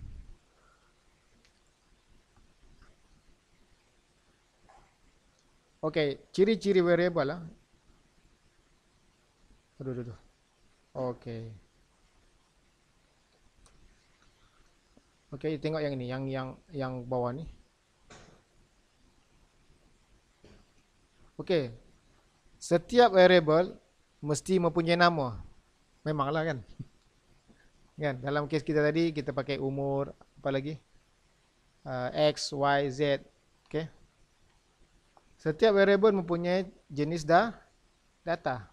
Okey, ciri-ciri variable lah. Aduh. Okey. Okey, tengok yang ini, yang bawah ni. Okey. Setiap variable mesti mempunyai nama. Memanglah kan? Kan? Dalam kes kita tadi kita pakai umur, apa lagi? X, Y, Z. Okey. Setiap variable mempunyai jenis data.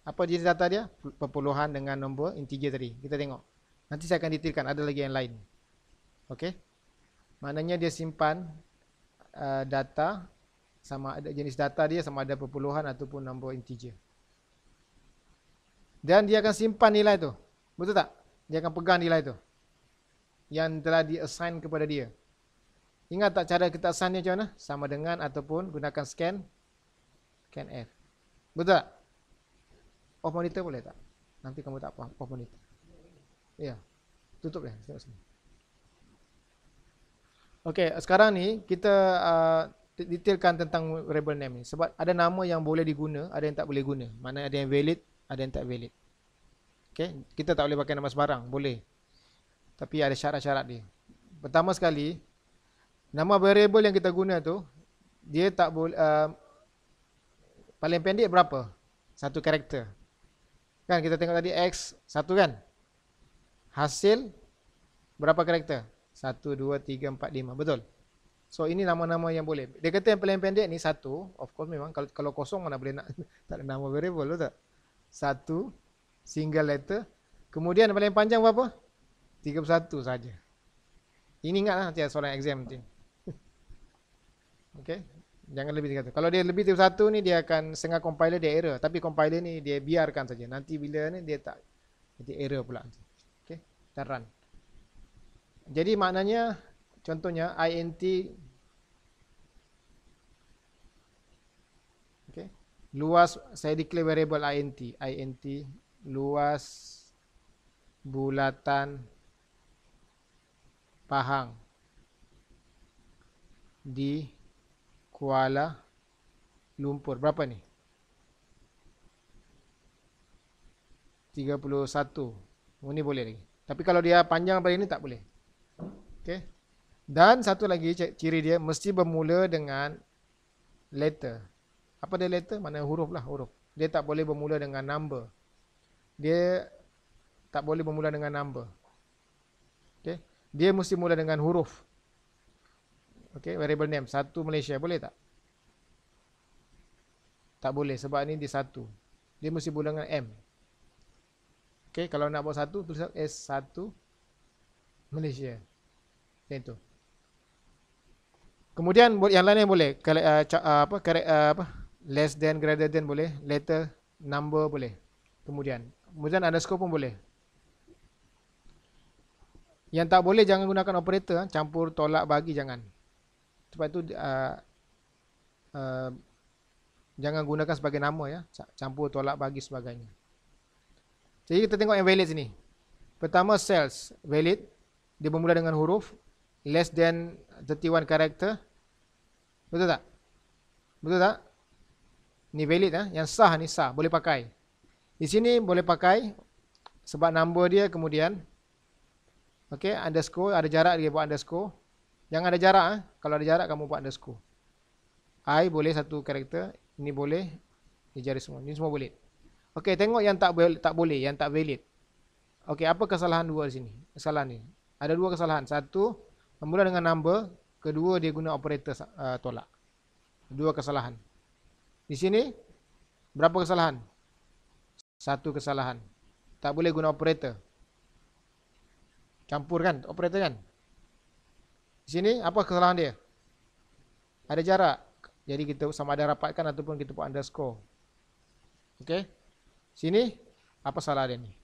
Apa jenis data dia? Perpuluhan dengan nombor integer tadi. Kita tengok. Nanti saya akan detailkan, ada lagi yang lain. Okey. Maknanya dia simpan data, sama ada jenis data dia, sama ada perpuluhan ataupun nombor integer. Dan dia akan simpan nilai tu. Betul tak? Dia akan pegang nilai tu yang telah di-assign kepada dia. Ingat tak cara kita assign dia macam mana? Sama dengan ataupun gunakan scan F. Betul tak? Off monitor boleh tak? Nanti kamu tak faham off monitor. Ya. Tutup dia. Okey, sekarang ni kita detailkan tentang variable name ni. Sebab ada nama yang boleh diguna, ada yang tak boleh guna. Mana ada yang valid, ada yang tak valid. Okey, kita tak boleh pakai nama sebarang, boleh. Tapi ada syarat-syarat dia. Pertama sekali, nama variable yang kita guna tu, dia tak boleh, paling pendek berapa? Satu karakter. Kan kita tengok tadi X, satu kan? Hasil, berapa karakter? 1, 2, 3, 4, 5. Betul? So, ini nama-nama yang boleh. Dia kata yang paling pendek ni satu. Of course memang, kalau kosong mana boleh nak, tak ada nama variable, betul tak? Satu, single letter. Kemudian yang paling panjang berapa? 31 saja. Ini ingatlah nanti ada soalan exam nanti. Okey, jangan lebih 31. Kalau dia lebih 31 ni dia akan setengah compiler dia error, tapi compiler ni dia biarkan saja. Nanti bila ni dia tak jadi error pula nanti. Okey, kita run. Jadi maknanya contohnya int okey, luas saya declare variable int luas bulatan Pahang di Kuala Lumpur. Berapa ni? 31. Ini boleh lagi. Tapi kalau dia panjang daripada ini tak boleh. Okey. Dan satu lagi ciri dia mesti bermula dengan letter. Apa dia letter? Mana huruf lah, huruf. Dia tak boleh bermula dengan number. Dia tak boleh bermula dengan number. Okey. Dia mesti mula dengan huruf. Okey, variable name. Satu Malaysia. Boleh tak? Tak boleh sebab ni dia satu. Dia mesti mula dengan M. Okey, kalau nak buat satu, tulis S1 Malaysia. Macam itu. Kemudian yang lain yang boleh. Less than, greater than boleh. Letter, number boleh. Kemudian underscore pun boleh. Yang tak boleh jangan gunakan operator, campur, tolak, bagi jangan. Sebab itu jangan gunakan sebagai nama ya, campur, tolak, bagi sebagainya. Jadi kita tengok yang valid sini. Pertama cells valid, dia bermula dengan huruf, less than 31 character. Betul tak? Betul tak? Ni valid yang sah ni sah, boleh pakai. Di sini boleh pakai sebab number dia kemudian okey, underscore, ada jarak dia buat underscore. Jangan ada jarak kalau ada jarak kamu buat underscore. I boleh satu karakter, ini boleh, ini jari semua. Ini semua boleh. Okey, tengok yang tak boleh, yang tak valid. Okey, apa kesalahan dua di sini? Kesalahan ni. Ada dua kesalahan. Satu, bermula dengan number, kedua dia guna operator tolak. Dua kesalahan. Di sini berapa kesalahan? Satu kesalahan. Tak boleh guna operator. Campur kan, operator kan? Di sini apa kesalahan dia? Ada jarak. Jadi kita sama ada rapatkan ataupun kita buat underscore. Okey. Sini apa salah dia ni?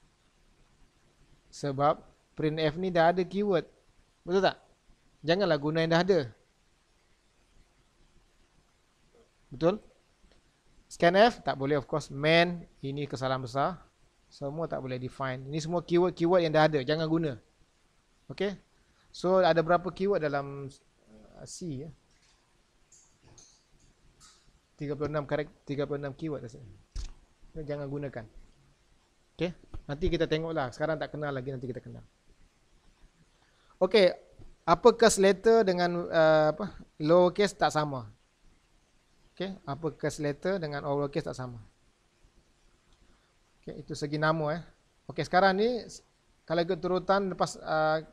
Sebab printf ni dah ada keyword. Betul tak? Janganlah guna yang dah ada. Betul? Scanf tak boleh, of course. Main, ini kesalahan besar. Semua tak boleh define. Ini semua keyword-keyword yang dah ada. Jangan guna. Okey. So ada berapa keyword dalam C 36 keyword rasanya. Jangan gunakan. Okey. Nanti kita tengoklah. Sekarang tak kenal lagi, nanti kita kenal. Okey. Uppercase letter dengan lowercase tak sama. Okey, uppercase letter dengan lowercase tak sama. Okey, itu segi nama Okey, sekarang ni kalau ikut turutan lepas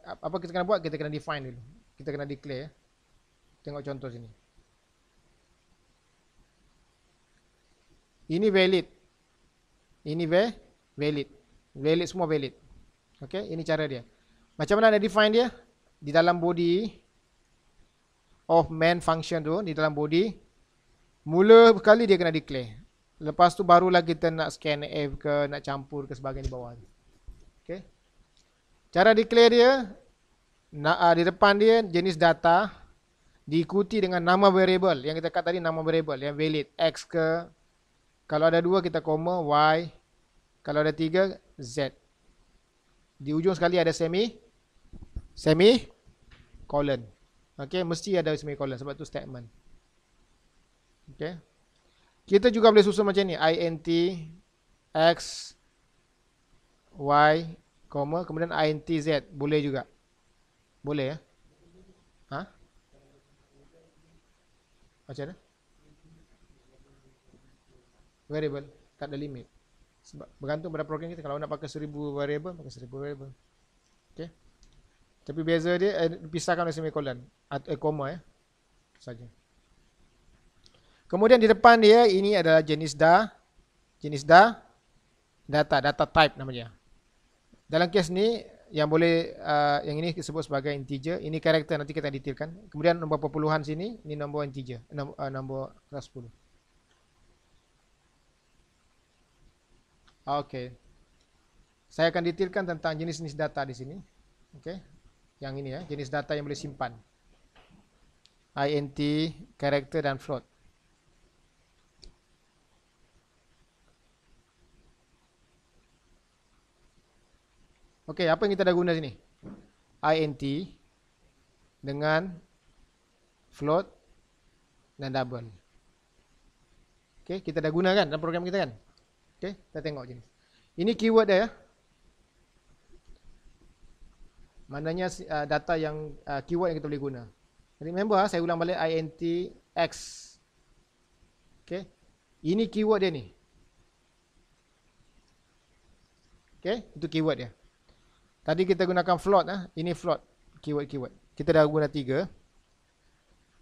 apa kita kena buat, kita kena define dulu. Kita kena declare. Tengok contoh sini. Ini valid. Ini valid. Valid semua valid. Okey, ini cara dia. Macam mana nak define dia? Di dalam body of main function tu, di dalam body, mula sekali dia kena declare. Lepas tu barulah kita nak scanf ke, nak campur ke sebahagian di bawah. Okey. Cara declare dia, di depan dia jenis data, diikuti dengan nama variable. Yang kita kata tadi nama variable, yang valid. X ke, kalau ada 2 kita koma, Y. Kalau ada 3, Z. Di ujung sekali ada semicolon. Okey, mesti ada semicolon sebab itu statement. Okey. Kita juga boleh susun macam ni, int x y, kemudian int z, boleh juga. Boleh Macam mana? Variable, tak ada limit. Sebab bergantung pada program kita. Kalau nak pakai 1000 variable, pakai 1000 variable. Okey. Tapi beza dia pisahkan oleh semicolon atau koma saja. Kemudian di depan dia ini adalah jenis data type namanya. Dalam kes ni yang boleh yang ini disebut sebagai integer, ini karakter, nanti kita detailkan. Kemudian nombor perpuluhan sini, ini nombor integer, nombor kelas 10. Okey. Saya akan detailkan tentang jenis-jenis data di sini. Okey. Yang ini jenis data yang boleh simpan. Int, karakter dan float. Okey, apa yang kita dah guna sini? Int dengan float dan double. Okey, kita dah guna kan dalam program kita kan? Okey, kita tengok jenis. Ini keyword dia Maknanya data yang keyword yang kita boleh guna. Remember saya ulang balik int x. Okey. Ini keyword dia ni. Okey, itu keyword dia. Tadi kita gunakan float ini float keyword. Kita dah guna 3.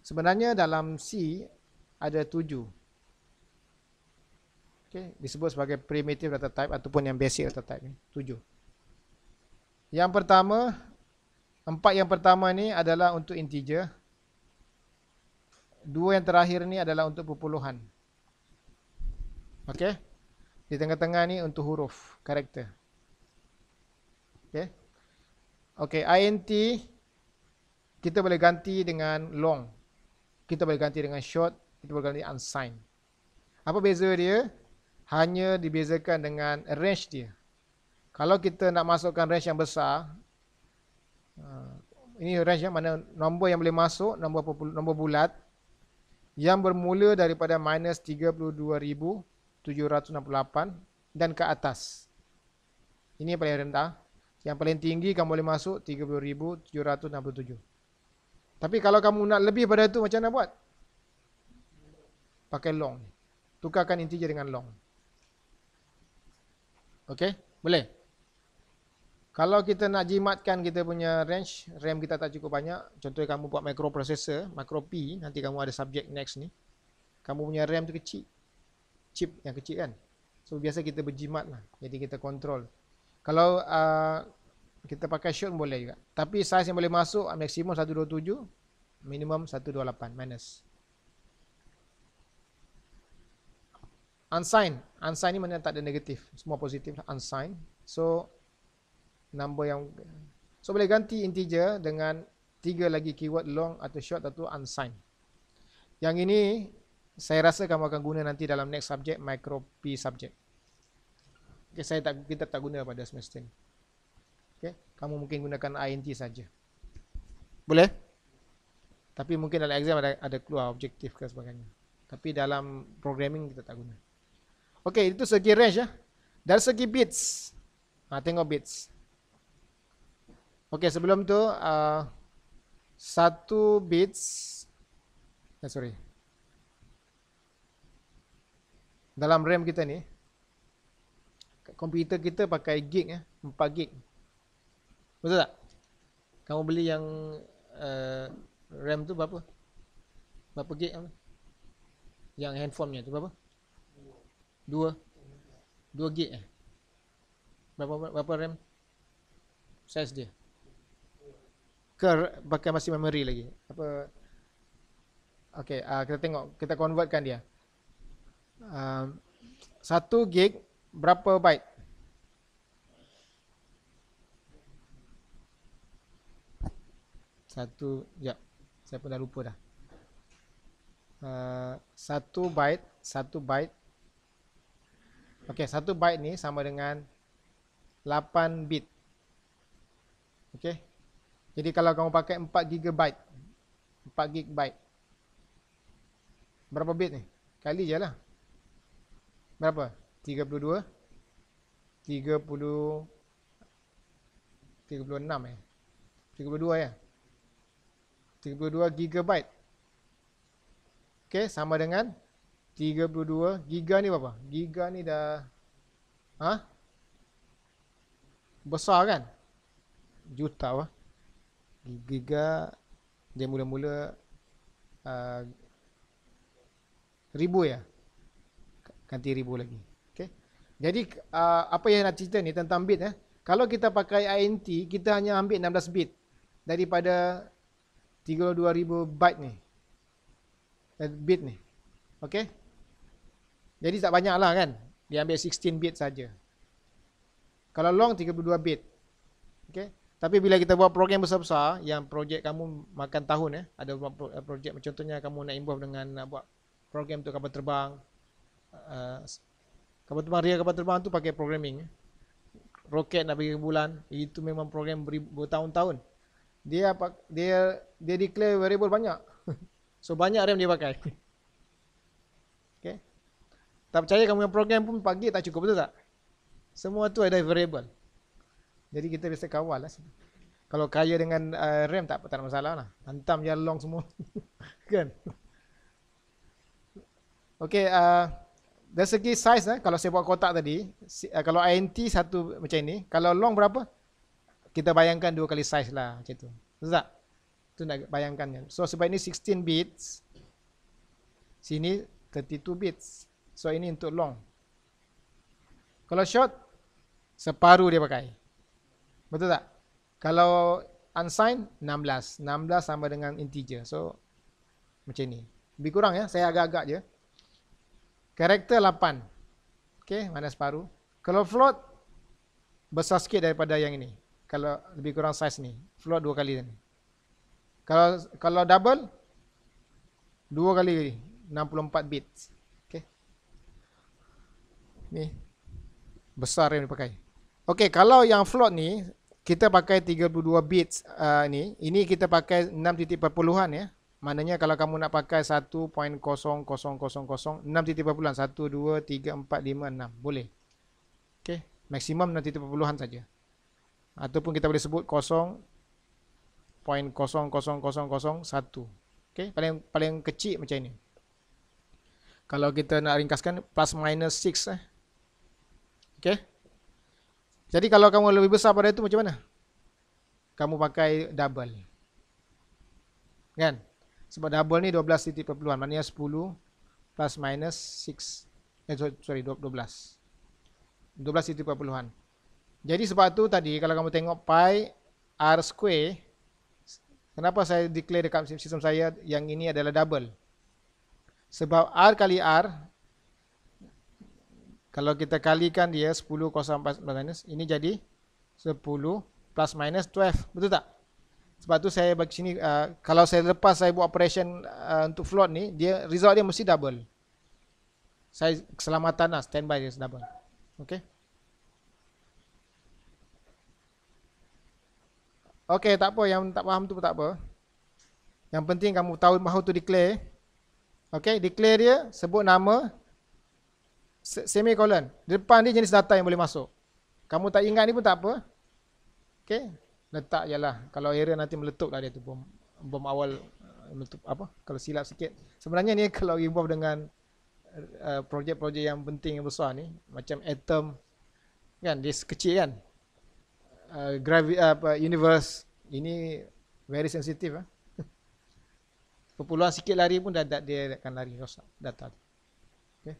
Sebenarnya dalam C ada 7. Okey, disebut sebagai primitive data type ataupun yang basic data type ni, 7. Yang pertama, 4 yang pertama ni adalah untuk integer. 2 yang terakhir ni adalah untuk perpuluhan. Okey. Di tengah-tengah ni untuk huruf, karakter. Okey. Okey, int kita boleh ganti dengan long. Kita boleh ganti dengan short, kita boleh ganti unsigned. Apa beza dia? Hanya dibezakan dengan range dia. Kalau kita nak masukkan range yang besar, Ini range yang mana nombor yang boleh masuk, nombor bulat yang bermula daripada minus 32,768 dan ke atas. Ini yang paling rendah. Yang paling tinggi kamu boleh masuk 30,767. Tapi kalau kamu nak lebih pada itu, macam mana buat? Pakai long. Tukarkan integer dengan long. Okey, boleh? Kalau kita nak jimatkan kita punya range, RAM kita tak cukup banyak, contohnya kamu buat microprocessor, micro P, nanti kamu ada subject next ni. Kamu punya RAM tu kecil. Chip yang kecil kan. So biasa kita berjimat lah. Jadi kita kontrol. Kalau kita pakai short boleh juga. Tapi size yang boleh masuk maksimum 127, minimum 128 minus. Unsigned. Unsigned ni mana tak ada negatif. Semua positif. Unsigned. So number yang boleh ganti integer dengan 3 lagi keyword long atau short atau unsigned. Yang ini saya rasa kamu akan guna nanti dalam next subject, micro P subject. Okay, kita tak guna pada semester ni. Okay, kamu mungkin gunakan INT saja. Boleh? Tapi mungkin dalam exam ada keluar objektif ke sebagainya. Tapi dalam programming kita tak guna. Okay, itu segi range ya. Dari segi bits. Tengok bits. Okey, sebelum tu 1 bits dalam RAM kita ni, komputer kita pakai gig 4 gig. Betul tak? Kamu beli yang RAM tu berapa? Berapa gig? Yang handphone-nya tu berapa? 2 gig Berapa RAM? Size dia? Pakai masih memory lagi. Apa? Okey, kita tengok, kita convertkan dia. 1 gig berapa byte? Saya pun dah lupa dah. 1 byte. Okey, 1 byte ni sama dengan 8 bit. Okey. Jadi kalau kamu pakai 4 GB, 4 GB, berapa bit ni? Kali je lah. Berapa? 36 ya? 32 GB. Okey, sama dengan 32 giga ni berapa? Giga ni dah besar kan? Juta apa? Giga dia mula-mula ribu ya? Ganti ribu lagi. Okay. Jadi apa yang nak cerita ni tentang bit kalau kita pakai INT, kita hanya ambil 16 bit daripada 32,000 byte ni. Bit ni. Okay. Jadi tak banyak lah kan. Dia ambil 16 bit saja. Kalau long 32 bit. Okay. Tapi bila kita buat program besar-besar, yang projek kamu makan tahun ada projek contohnya kamu nak involve dengan nak buat program untuk kapal terbang. Kapal terbang tu pakai programming. Roket nak pergi ke bulan, itu memang program bertahun-tahun. Dia declare variable banyak. So banyak RAM dia pakai. Okay. Tak percaya kamu yang program pun pagi tak cukup, betul tak? Semua tu ada variable. Jadi kita biasa kawal lah. Kalau kaya dengan RAM tak ada masalah lah. Hantam je long semua. Kan? Okay, dari segi size kalau saya buat kotak tadi, kalau INT satu macam ini, kalau long berapa? Kita bayangkan 2 kali size lah macam tu. Betul tak? Itu nak bayangkannya. So sebab ini 16 bits, sini 32 bits. So ini untuk long. Kalau short, separuh dia pakai. Betul tak? Kalau unsigned, 16. 16 sama dengan integer. So macam ni. Lebih kurang ya, saya agak-agak je. Karakter 8. Okay, mana separuh. Kalau float, besar sikit daripada yang ini. Kalau lebih kurang size ni. Float 2 kali ni. Kalau double, 2 kali 64 bits. Okay. Ni. Besar yang dipakai. Okay, kalau yang float ni, kita pakai 32 bits ni. Ini kita pakai 6 titik perpuluhan ya. Maknanya kalau kamu nak pakai 1.00000 6 titik perpuluhan 1 2 3 4 5 6 boleh. Okey, maksimum 6 titik perpuluhan saja. Ataupun kita boleh sebut 0.00001. Okey, paling kecil macam ini. Kalau kita nak ringkaskan plus minus 6 Okey. Jadi kalau kamu lebih besar pada itu macam mana? Kamu pakai double. Kan? Sebab double ni 12 titik perpuluhan. Maknanya 10 plus minus 6. Sorry, 12. 12 titik perpuluhan. Jadi sebab tu tadi kalau kamu tengok pi r square, kenapa saya declare dekat sistem saya yang ini adalah double? Sebab r kali r, kalau kita kalikan dia 10 kosong plus minus, ini jadi 10 plus minus 12. Betul tak? Sebab tu saya bagi sini, kalau saya lepas saya buat operation untuk float ni, dia result dia mesti double. Saya keselamatan lah, standby dia double. Okay. Okay, tak apa. Yang tak faham tu tak apa. Yang penting kamu tahu how to declare. Okay, declare dia, sebut nama, semicolon. Depan dia jenis data yang boleh masuk. Kamu tak ingat ni pun tak apa. Okay, letak je lah. Kalau error nanti meletup lah dia tu. Bom awal meletup apa. Kalau silap sikit. Sebenarnya ni kalau involve dengan projek-projek yang penting yang besar ni. Macam atom. Kan, dia kecil kan. Universe. Ini very sensitive. Perpuluhan sikit lari pun dia akan lari rosak data. Okay.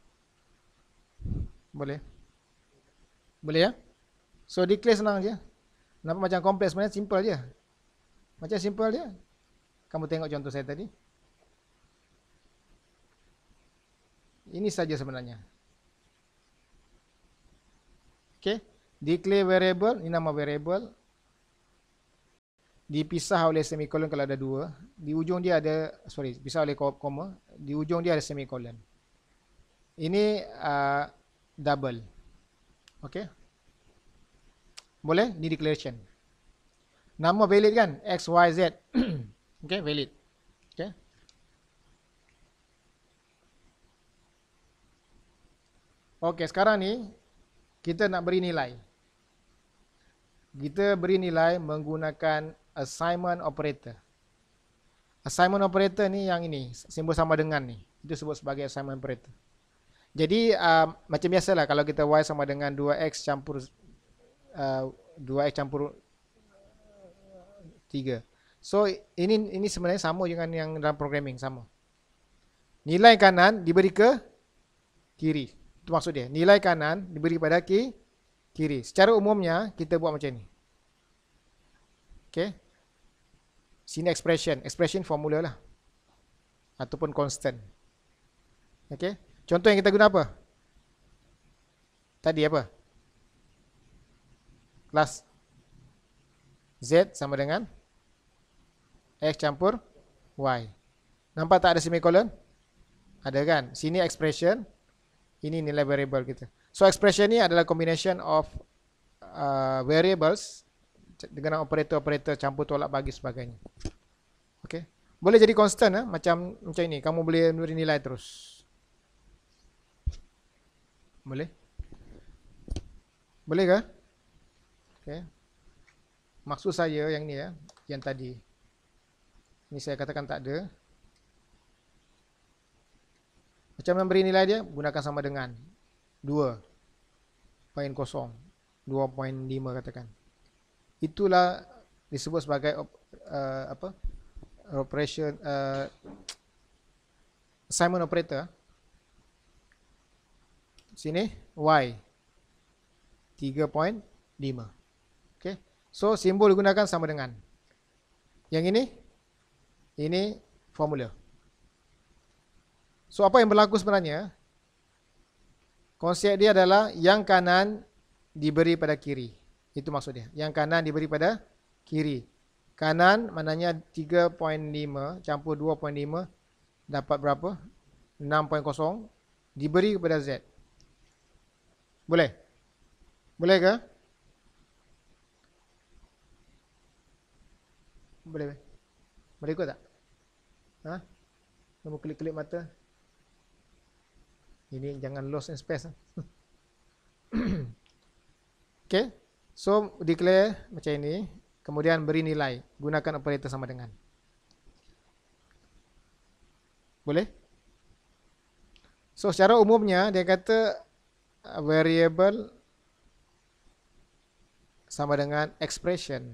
Boleh? Boleh ya? So declare senang je. Nampak macam kompleks, sebenarnya simple je. Macam simple je. Kamu tengok contoh saya tadi. Ini saja sebenarnya. Okay. Declare variable, ini nama variable. Dipisah oleh semicolon kalau ada dua. Di ujung dia ada, pisah oleh koma. Di ujung dia ada semicolon. Ini double. Okay. Boleh? Ini declaration. Nama valid kan? X, Y, Z. Okay, valid. Okay. Okay, sekarang ni kita nak beri nilai. Kita beri nilai menggunakan assignment operator. Assignment operator ni yang ini, simbol sama dengan ni. Itu sebut sebagai assignment operator. Jadi macam biasalah kalau kita Y sama dengan 2X campur 2X campur 3. So ini sebenarnya sama dengan yang dalam programming, sama. Nilai kanan diberi ke kiri. Itu maksud dia. Nilai kanan diberi pada kiri. Secara umumnya kita buat macam ni. Okay. Sini expression formula lah. Ataupun constant. Okay. Contoh yang kita guna apa? Tadi apa? Kelas Z sama dengan X campur Y. Nampak tak ada semicolon? Ada kan? Sini expression. Ini nilai variable kita. So expression ni adalah combination of variables dengan operator-operator campur tolak bagi sebagainya. Okay. Boleh jadi constant macam ini. Kamu boleh beri nilai terus. Boleh? Boleh ke? Okay. Maksud saya yang ni yang tadi. Ini saya katakan tak ada. Macam memberi nilai dia, gunakan sama dengan 2.0, 2.5 katakan. Itulah disebut sebagai operation assignment operator. Sini Y 3.5. Okay. So simbol digunakan sama dengan. Yang ini formula. So apa yang berlaku sebenarnya? Konsep dia adalah yang kanan diberi pada kiri. Itu maksud dia. Yang kanan diberi pada kiri. Kanan maknanya 3.5 campur 2.5 dapat berapa? 6.0 diberi kepada Z. Boleh? Boleh ke? Boleh? Boleh ikut tak? Ha? Nombor klik-klik mata. Ini jangan lost in space. Okay. So, declare macam ini. Kemudian beri nilai. Gunakan operator sama dengan. Boleh? So, secara umumnya, dia kata variable sama dengan expression.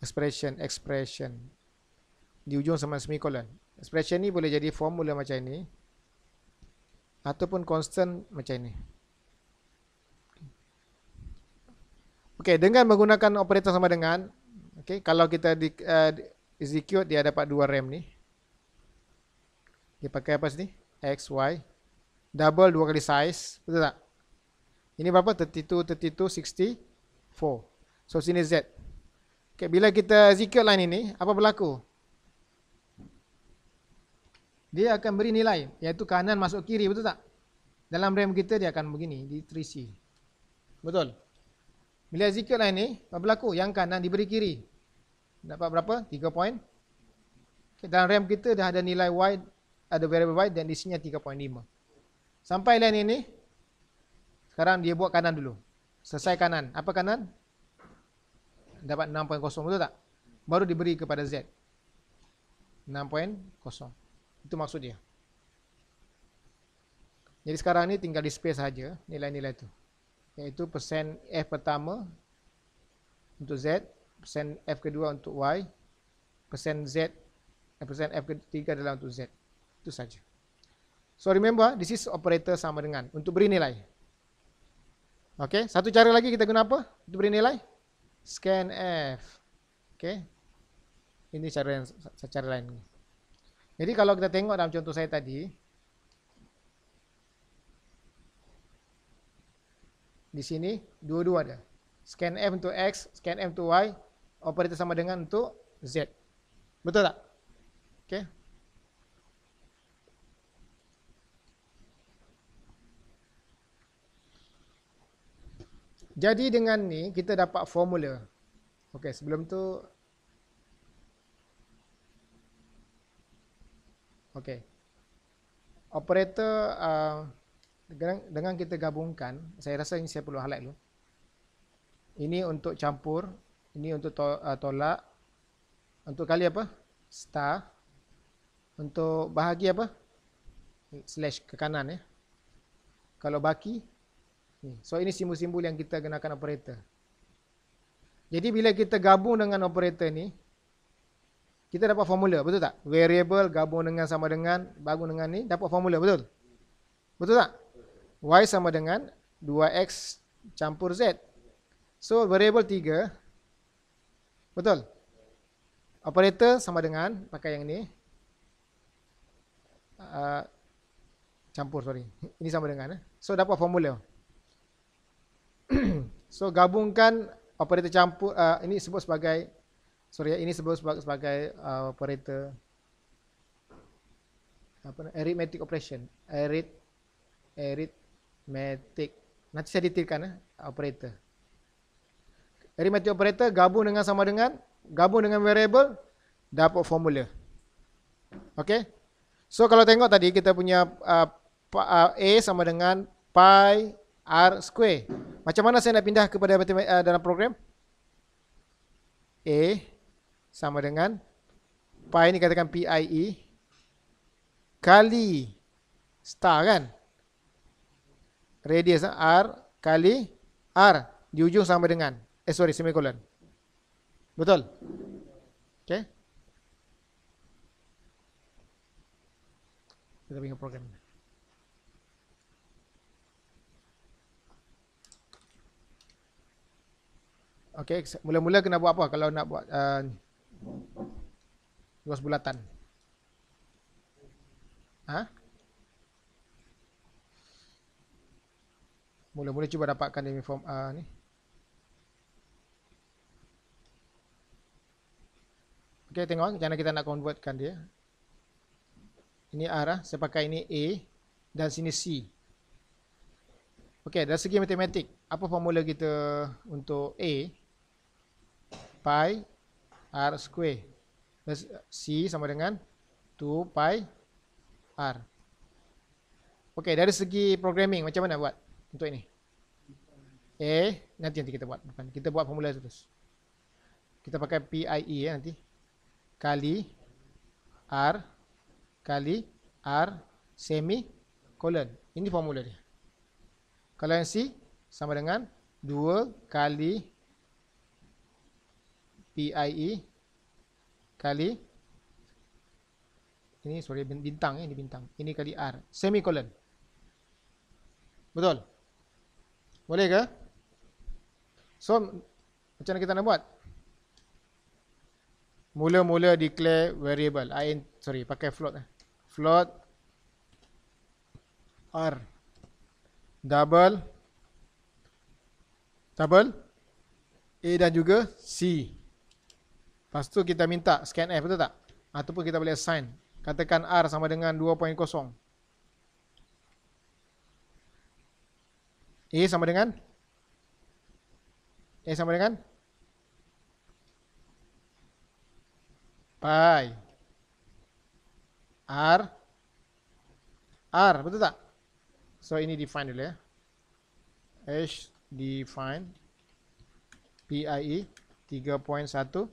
Expression. Di ujung sama semicolon. Expression ni boleh jadi formula macam ini. Ataupun constant macam ini. Okay, dengan menggunakan operator sama dengan. Okay, kalau kita execute, dia dapat 2 RAM ni. Dia pakai apa sini? X, Y. Double 2 kali size. Betul tak? Ini berapa? 32, 64. So, sini Z. Okay, bila kita execute line ini, apa berlaku? Dia akan beri nilai, iaitu kanan masuk kiri, betul tak? Dalam RAM kita, dia akan begini, di 3C. Betul? Bila execute line ini, apa berlaku? Yang kanan diberi kiri. Dapat berapa? 3 point. Okay, dalam RAM kita dah ada nilai Y, ada variable Y, dan di sini 3.5. Sampai line ini, sekarang dia buat kanan dulu. Selesai kanan. Apa kanan? Dapat 6.0, betul tak? Baru diberi kepada Z. 6.0. Itu maksud dia. Jadi sekarang ni tinggal display saja nilai-nilai itu. Iaitu persen F pertama untuk Z, persen F kedua untuk Y, persen F ketiga adalah untuk Z. Itu saja. So remember, this is operator sama dengan untuk beri nilai. Okay, satu cara lagi kita guna apa untuk beri nilai? Scanf. Okay, ini cara lain. Jadi kalau kita tengok dalam contoh saya tadi, di sini dua-dua ada. Scanf untuk X, scanf untuk Y, operator sama dengan untuk Z. Betul tak? Okay. Jadi dengan ni kita dapat formula. Okey, sebelum tu okey. Operator dengan kita gabungkan, saya rasa ini saya perlu highlight dulu. Ini untuk campur, ini untuk tolak. Untuk kali apa? Star. Untuk bahagi apa? Slash ke kanan ya. Kalau baki. So ini simbol-simbol yang kita gunakan operator. Jadi bila kita gabung dengan operator ni, kita dapat formula, betul tak? Variable gabung dengan sama dengan, gabung dengan ni, dapat formula, betul? Betul tak? Y sama dengan 2X campur Z. So variable 3, betul? Operator sama dengan, pakai yang ni, campur, sorry. Ini sama dengan, so dapat formula. So gabungkan operator campur, ini sebut sebagai, ini sebut sebagai operator apa, arithmetic operation, arithmetic. Nanti saya detailkan operator. Arithmetic operator gabung dengan sama dengan, gabung dengan variable, dapat formula. Okay. So kalau tengok tadi kita punya A sama dengan pi R square. Macam mana saya nak pindah kepada dalam program? A sama dengan pi ni katakan PIE kali star kan? Radius R kali R di ujung sama dengan semicolon. Betul? Okay. Kita pindah program. Okey, mula-mula kena buat apa kalau nak buat luas bulatan? Ha? Mula-mula cuba dapatkan dia form ni. Okey, tengok macam mana kita nak convertkan dia. Ini R, saya pakai ini A dan sini C. Okey, dari segi matematik, apa formula kita untuk A? Pi R square. C sama dengan 2 pi R. Okey, dari segi programming macam mana buat untuk ini? Nanti kita buat. Bukan, kita buat formula terus. Kita pakai PIE nanti. Kali R kali R semicolon. Ini formula dia. Kalau yang C sama dengan 2 kali PIE kali ini bintang, ini bintang. Ini kali R semicolon. Betul? Boleh ke? So macam mana kita nak buat? Mula-mula declare variable. Pakai float. Float R double A dan juga C. Lepas tu kita minta scanf, betul tak? Ataupun kita boleh assign. Katakan R sama dengan 2.0. A sama dengan pi R, betul tak? So ini define dulu ya. H define PIE 3.14.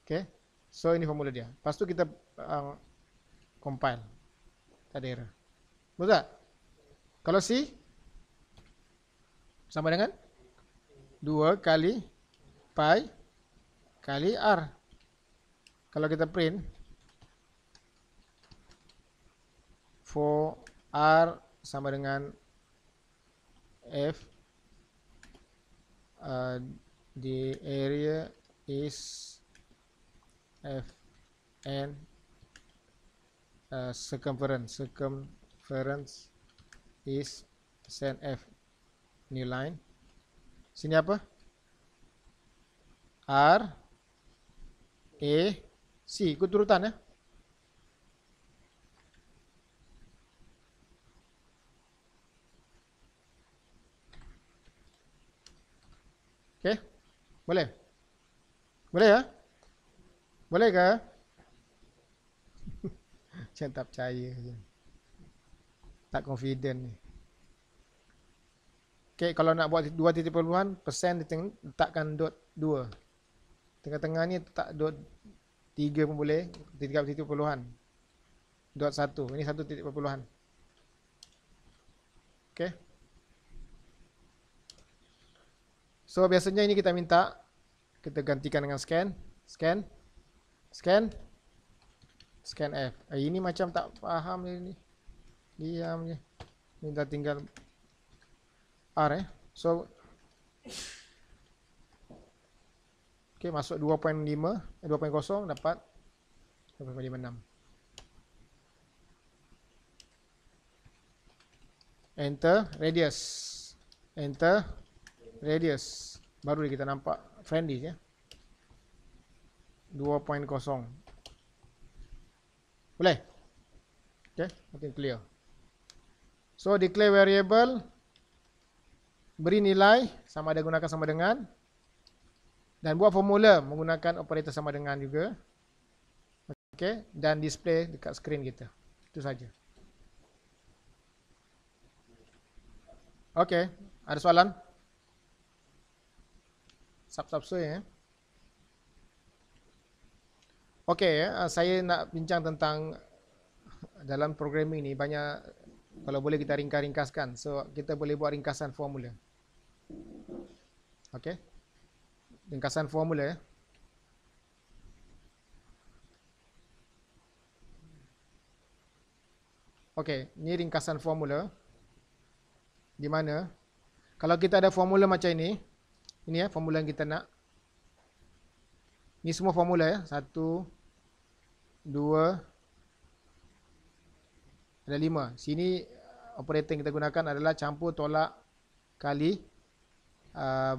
Okay. So ini formula dia. Lepas tu kita compile. Tak ada error. Betul tak? Kalau C sama dengan 2 kali pi kali R. Kalau kita print for R sama dengan F, the area is Fn, circumference is percent F. New line. Sini apa? R A C, ikut urutan ya. Okey. Boleh? Boleh ya? Boleh ke? Macam tak percaya je. Tak confident ni. Okey, kalau nak buat 2 titik perluan, persen letakkan dot 2. Tengah-tengah ni letak dot 3 pun boleh, 3 titik perluan. Dot 1, ini 1 titik perpuluhan. Okey. So biasanya ini kita minta, kita gantikan dengan scan F. Ini macam tak faham ni. Diam je. Ni dah tinggal R So okey, masuk 2.5 2.0 dapat 2.56. Enter radius. Baru kita nampak friendly ya. 2.0. Boleh? Okay, I think clear. So declare variable, beri nilai sama ada gunakan sama dengan, dan buat formula menggunakan operator sama dengan juga. Okay, dan display dekat screen kita. Itu saja. Okay, ada soalan? Sub-sub ya. Okay, saya nak bincang tentang dalam programming ni banyak, kalau boleh kita ringkaskan. So kita boleh buat ringkasan formula. Okay, ringkasan formula ya. Okay, ni ringkasan formula. Di mana kalau kita ada formula macam ini ya formula yang kita nak. Ni semua formula ya. 1, 2, ada 5. Sini operator yang kita gunakan adalah campur, tolak, kali,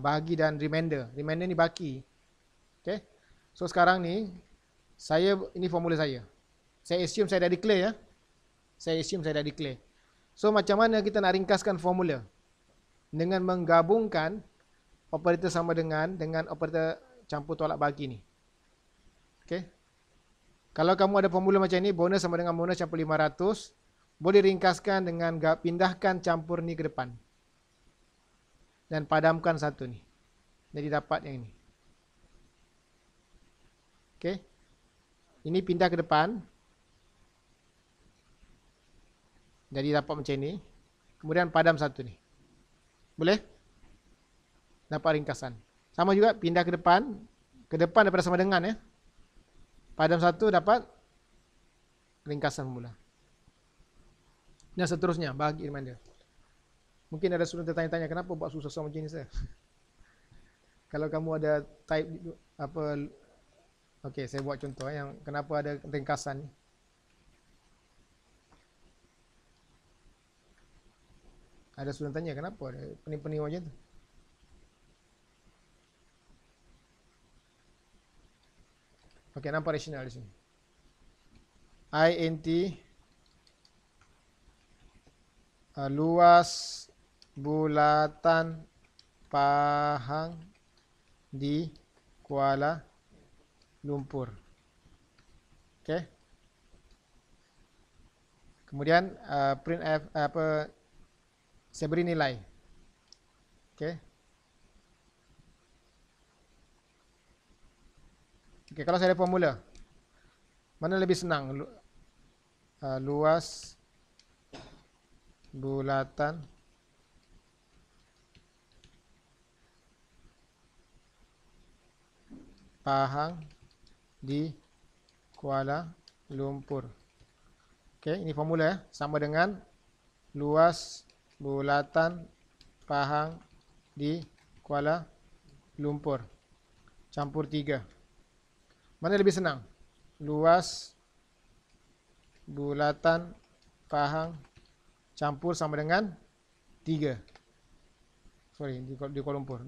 bahagi dan remainder. Remainder ni baki. Okay. So sekarang ni ini formula saya. Saya assume saya dah declare ya. So macam mana kita nak ringkaskan formula? Dengan menggabungkan operator sama dengan operator campur, tolak, bahagi ni. Okey. Kalau kamu ada formula macam ni, bonus sama dengan bonus campur 500, boleh ringkaskan dengan pindahkan campur ni ke depan. Dan padamkan satu ni. Jadi dapat yang ini. Okey. Ini pindah ke depan. Jadi dapat macam ni. Kemudian padam satu ni. Boleh? Dapat ringkasan. Sama juga pindah ke depan. Ke depan daripada sama dengan ya. Padam satu dapat ringkasan formula. Dan seterusnya bagi reminder. Mungkin ada student tertanya-tanya kenapa buat susah-susah macam ni saya. Kalau kamu ada type apa, okey saya buat contoh yang kenapa ada ringkasan ni. Ada student tanya kenapa ada pening-pening macam tu. Okey, nampak rasional di sini. INT luas bulatan Pahang di Kuala Lumpur. Okey. Kemudian printf saya beri nilai. Okey. Okey, kalau saya ada formula. Mana lebih senang? Luas bulatan Pahang di Kuala Lumpur. Okey, ini formula ya. Sama dengan luas bulatan Pahang di Kuala Lumpur. Campur 3. Mana lebih senang? Luas bulatan Pahang campur sama dengan 3. Sorry, di Kuala Lumpur.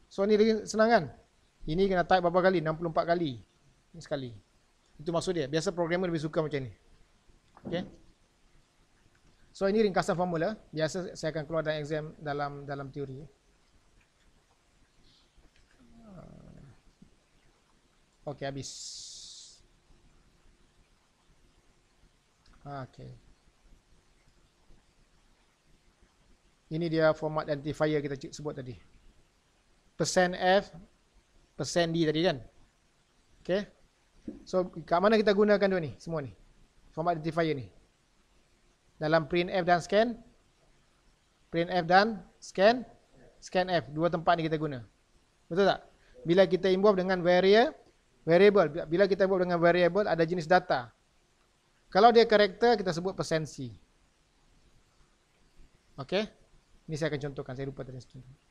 So, ni lagi senang kan? Ini kena type berapa kali? 64 kali. Ini sekali. Itu maksud dia. Biasa programmer lebih suka macam ni. Okay. So, ini ringkasan formula. Biasa saya akan keluar dalam exam dalam teori. Okey, habis. Okey. Ini dia format identifier kita sebut tadi. %F, %D tadi kan. Okey. So, kat mana kita gunakan dua ni? Semua ni. Format identifier ni. Dalam printf dan scan. Printf dan scan. Scanf. Dua tempat ni kita guna. Betul tak? Bila kita involve dengan variable. Bila kita involve dengan variable, ada jenis data. Kalau dia karakter, kita sebut %C. Okey. Ini saya akan contohkan. Saya lupa tadi contoh.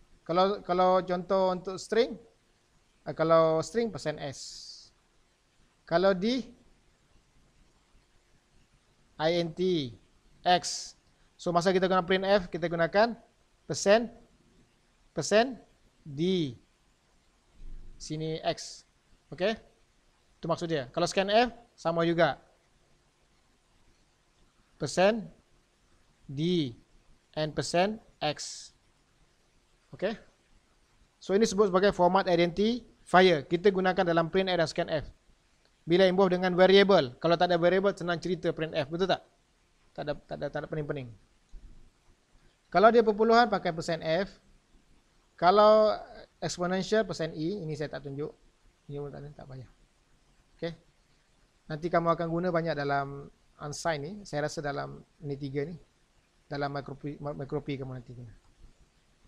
Kalau contoh untuk string, kalau string %S. Kalau di int x. So masa kita guna printf, kita gunakan %d. Sini x. Okey? Itu maksud dia. Kalau scanf sama juga. %d and %x. Okey? So ini sebut sebagai format identifier. Kita gunakan dalam printf dan scanf. Bila involve dengan variable. Kalau tak ada variable, senang cerita printf. Betul tak? Tak ada pening-pening. Kalau dia perpuluhan, pakai %f. Kalau exponential, %e. Ini saya tak tunjuk. Ini pun tak payah. Okay. Nanti kamu akan guna banyak dalam unsigned ni. Saya rasa dalam ini 3 ni. Dalam microP kamu nanti guna.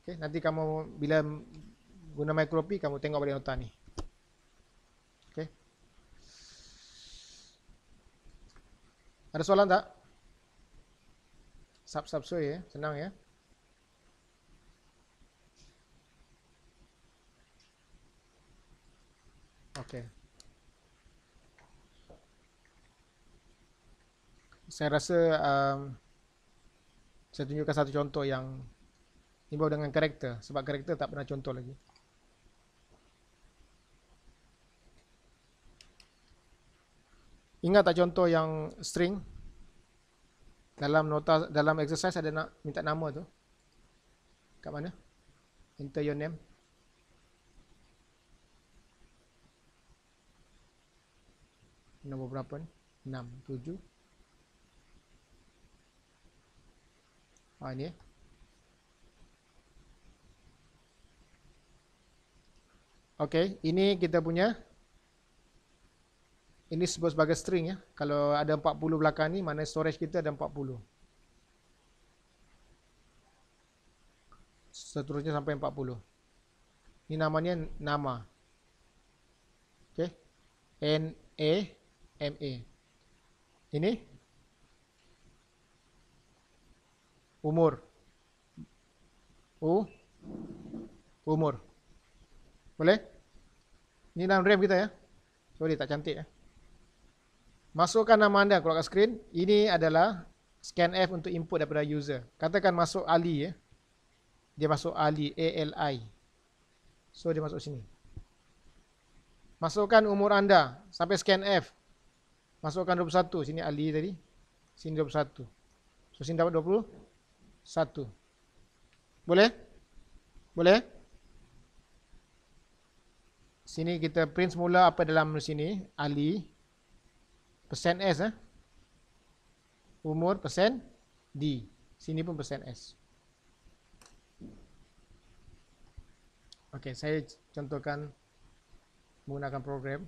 Okay. Nanti kamu bila guna microP, kamu tengok balik nota ni. Okay. Ada soalan tak? Sub-sub ya. Senang ya. Okey. Saya rasa saya tunjukkan satu contoh yang involve dengan karakter. Sebab karakter tak pernah contoh lagi. Ingat tak contoh yang string? Dalam exercise ada nak minta nama tu. Kat mana? Enter your name. Nombor berapa ni? 6, 7. Ini. Okey, ini kita punya. Ini sebut sebagai string ya. Kalau ada 40 belakang ni, mana storage kita ada 40. Seterusnya sampai 40. Ini namanya nama. Okey. NAMA. Ini umur. Umur. Boleh? Ini dalam RAM kita ya. Sorry tak cantik ya. Masukkan nama anda keluar kat skrin. Ini adalah scanf untuk input daripada user. Katakan masuk Ali ya. Dia masuk Ali, ALI. So dia masuk sini. Masukkan umur anda sampai scanf. Masukkan 21. Sini Ali tadi. Sini 21. So sini dapat 21. Boleh? Boleh? Sini kita print semula apa dalam sini. Ali. Persen S. Umur persen D. Sini pun persen S. Okey, saya contohkan menggunakan program.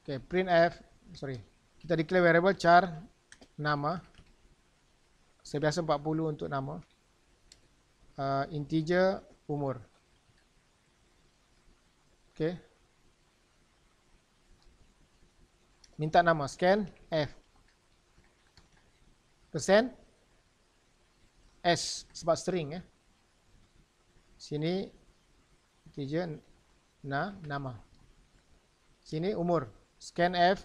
Okey, printf, kita declare variable char nama. Saya biasa 40 untuk nama. Integer umur. Okey. Minta nama scan f. Persen s sebab string ya. Sini integer nama. Sini umur. Scan f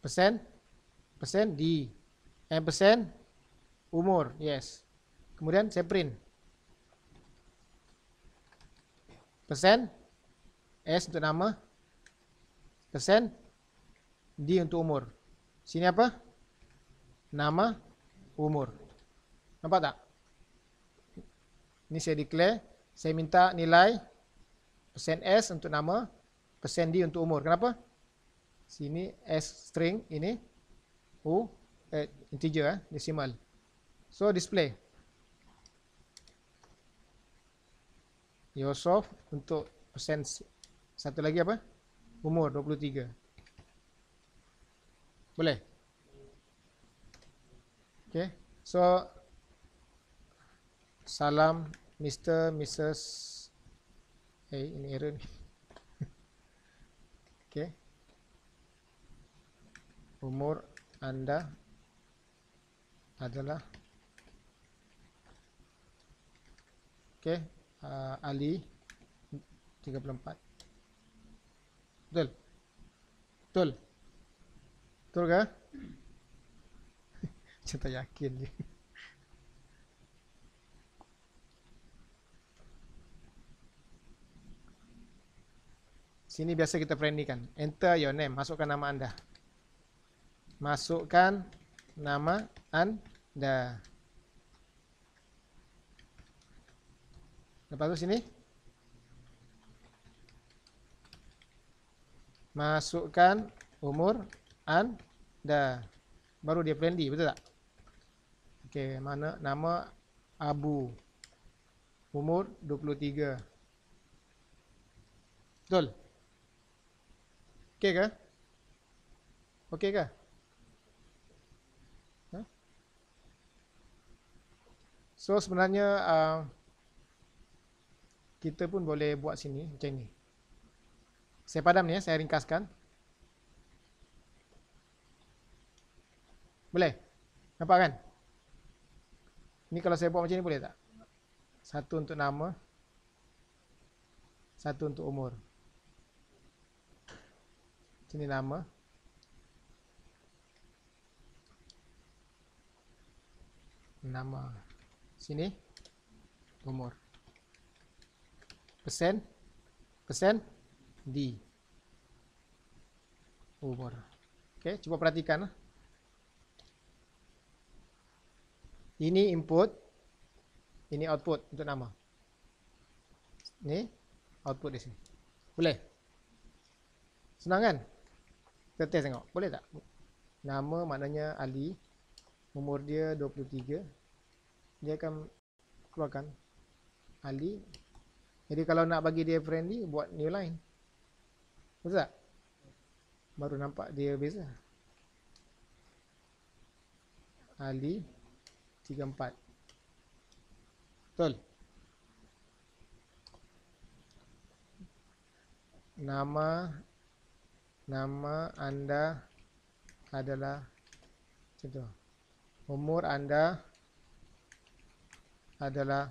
persen d and persen umur. Yes. Kemudian saya print. Persen s untuk nama. Persen D untuk umur. Sini apa? Nama, umur. Nampak tak? Ini saya declare. Saya minta nilai persen S untuk nama, persen D untuk umur. Kenapa? Sini S string, ini integer, decimal. So display. Yosef untuk persen. Satu lagi apa? Umur 23. Boleh? Okay. So salam Mr. Mrs. Ini error ni. Okay. Umur anda adalah okay. Ali 34. Betul? Betul? Betul ke? Saya tak yakin je. Sini biasa kita friendly-kan. Enter your name. Masukkan nama anda. Masukkan nama anda. Lepas tu sini. Masukkan umur anda. Baru dia friendly, betul tak? Okey, mana nama Abu. Umur 23. Betul? Okey ke? Okey ke? So sebenarnya kita pun boleh buat sini macam ni. Saya padam ni ya, saya ringkaskan. Boleh? Nampak kan? Ini kalau saya buat macam ni boleh tak? Satu untuk nama. Satu untuk umur. Sini nama. Nama. Sini umur. Persen. Persen. D. Umur. Okey, cuba perhatikan. Ini input, ini output untuk nama. Ini output di sini. Boleh? Senang kan? Kita test tengok. Boleh tak? Nama maknanya Ali. Umur dia 23. Dia akan keluarkan Ali. Jadi kalau nak bagi dia friendly, buat new line. Betul tak? Baru nampak dia beza. Ali 34. Betul? Nama anda adalah contoh. Umur anda adalah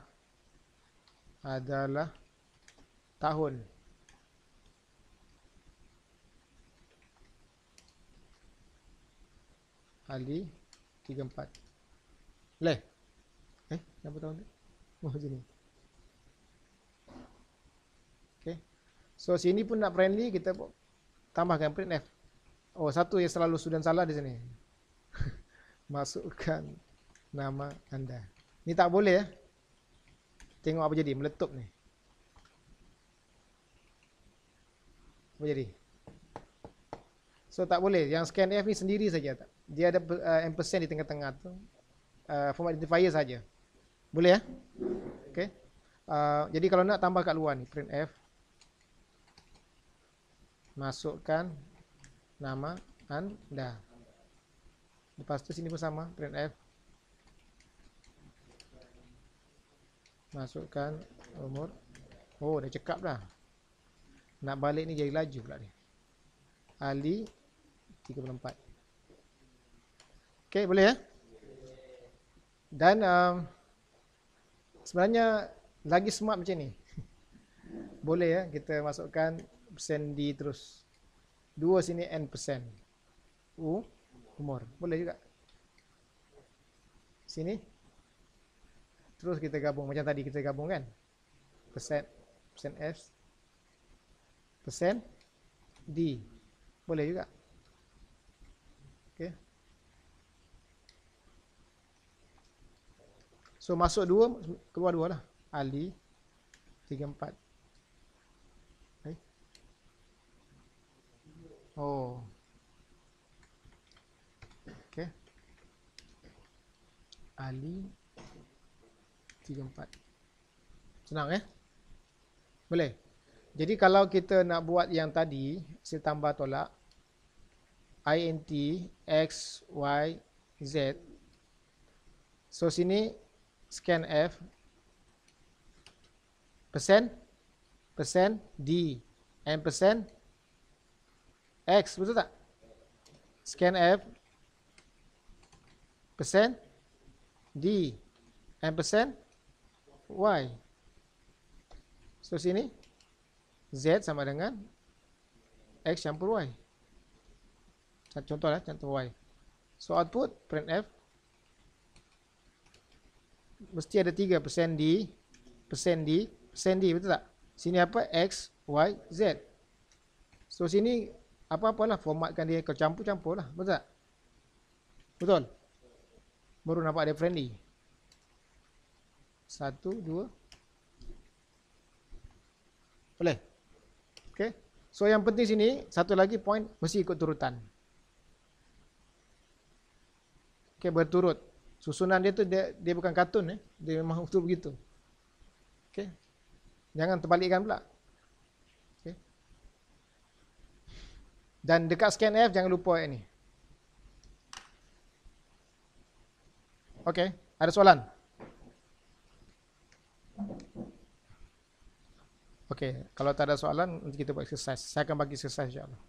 tahun. Ali 34. Boleh? Berapa tahun tu? Oh, macam ni. Okay. So, sini pun nak friendly, kita tambahkan printf. Oh, satu yang selalu student salah di sini. Masukkan nama anda. Ni tak boleh ya. Tengok apa jadi, meletup ni. Apa jadi? So, tak boleh. Yang scanf ni sendiri saja. Dia ada ampersand di tengah-tengah tu. Format identifier saja. Boleh ya? Okay. Jadi kalau nak tambah kat luar ni, printf. Masukkan nama anda. Lepas tu sini pun sama, printf. Masukkan umur. Oh, dah cekap dah. Nak balik ni jadi laju pula ni. Ali 34. Okay, boleh ya? Dan sebenarnya lagi smart macam ni. Boleh ya, kita masukkan persen D terus. 2 sini N%. Umur. Boleh juga. Sini. Terus kita gabung. Macam tadi kita gabung kan. Persen S. Persen D. Boleh juga. Okay. So masuk 2, keluar 2 lah. Ali 34. Okay. Oh. Okay. Ali 34. Senang Boleh. Jadi kalau kita nak buat yang tadi, hasil tambah tolak int x y z. So sini scanf persen d and persen x, betul tak? Scanf persen d and persen y. So sini z sama dengan x campur y. Contoh lah, contoh y. So output printf mesti ada 3 persen d, betul tak? Sini apa? X, Y, Z. So sini apa-apalah formatkan dia, kau campur-campur lah, betul tak? Betul? Baru nampak dia friendly. 1, 2. Boleh? Okay. So yang penting sini, satu lagi point, mesti ikut turutan. Okay, berturut. Susunan dia tu dia bukan kartun dia memang betul begitu. Okey. Jangan terbalikkan pula. Okey. Dan dekat scanf jangan lupa ni. Okey, ada soalan? Okey, kalau tak ada soalan nanti kita buat exercise. Saya akan bagi exercise insya-Allah.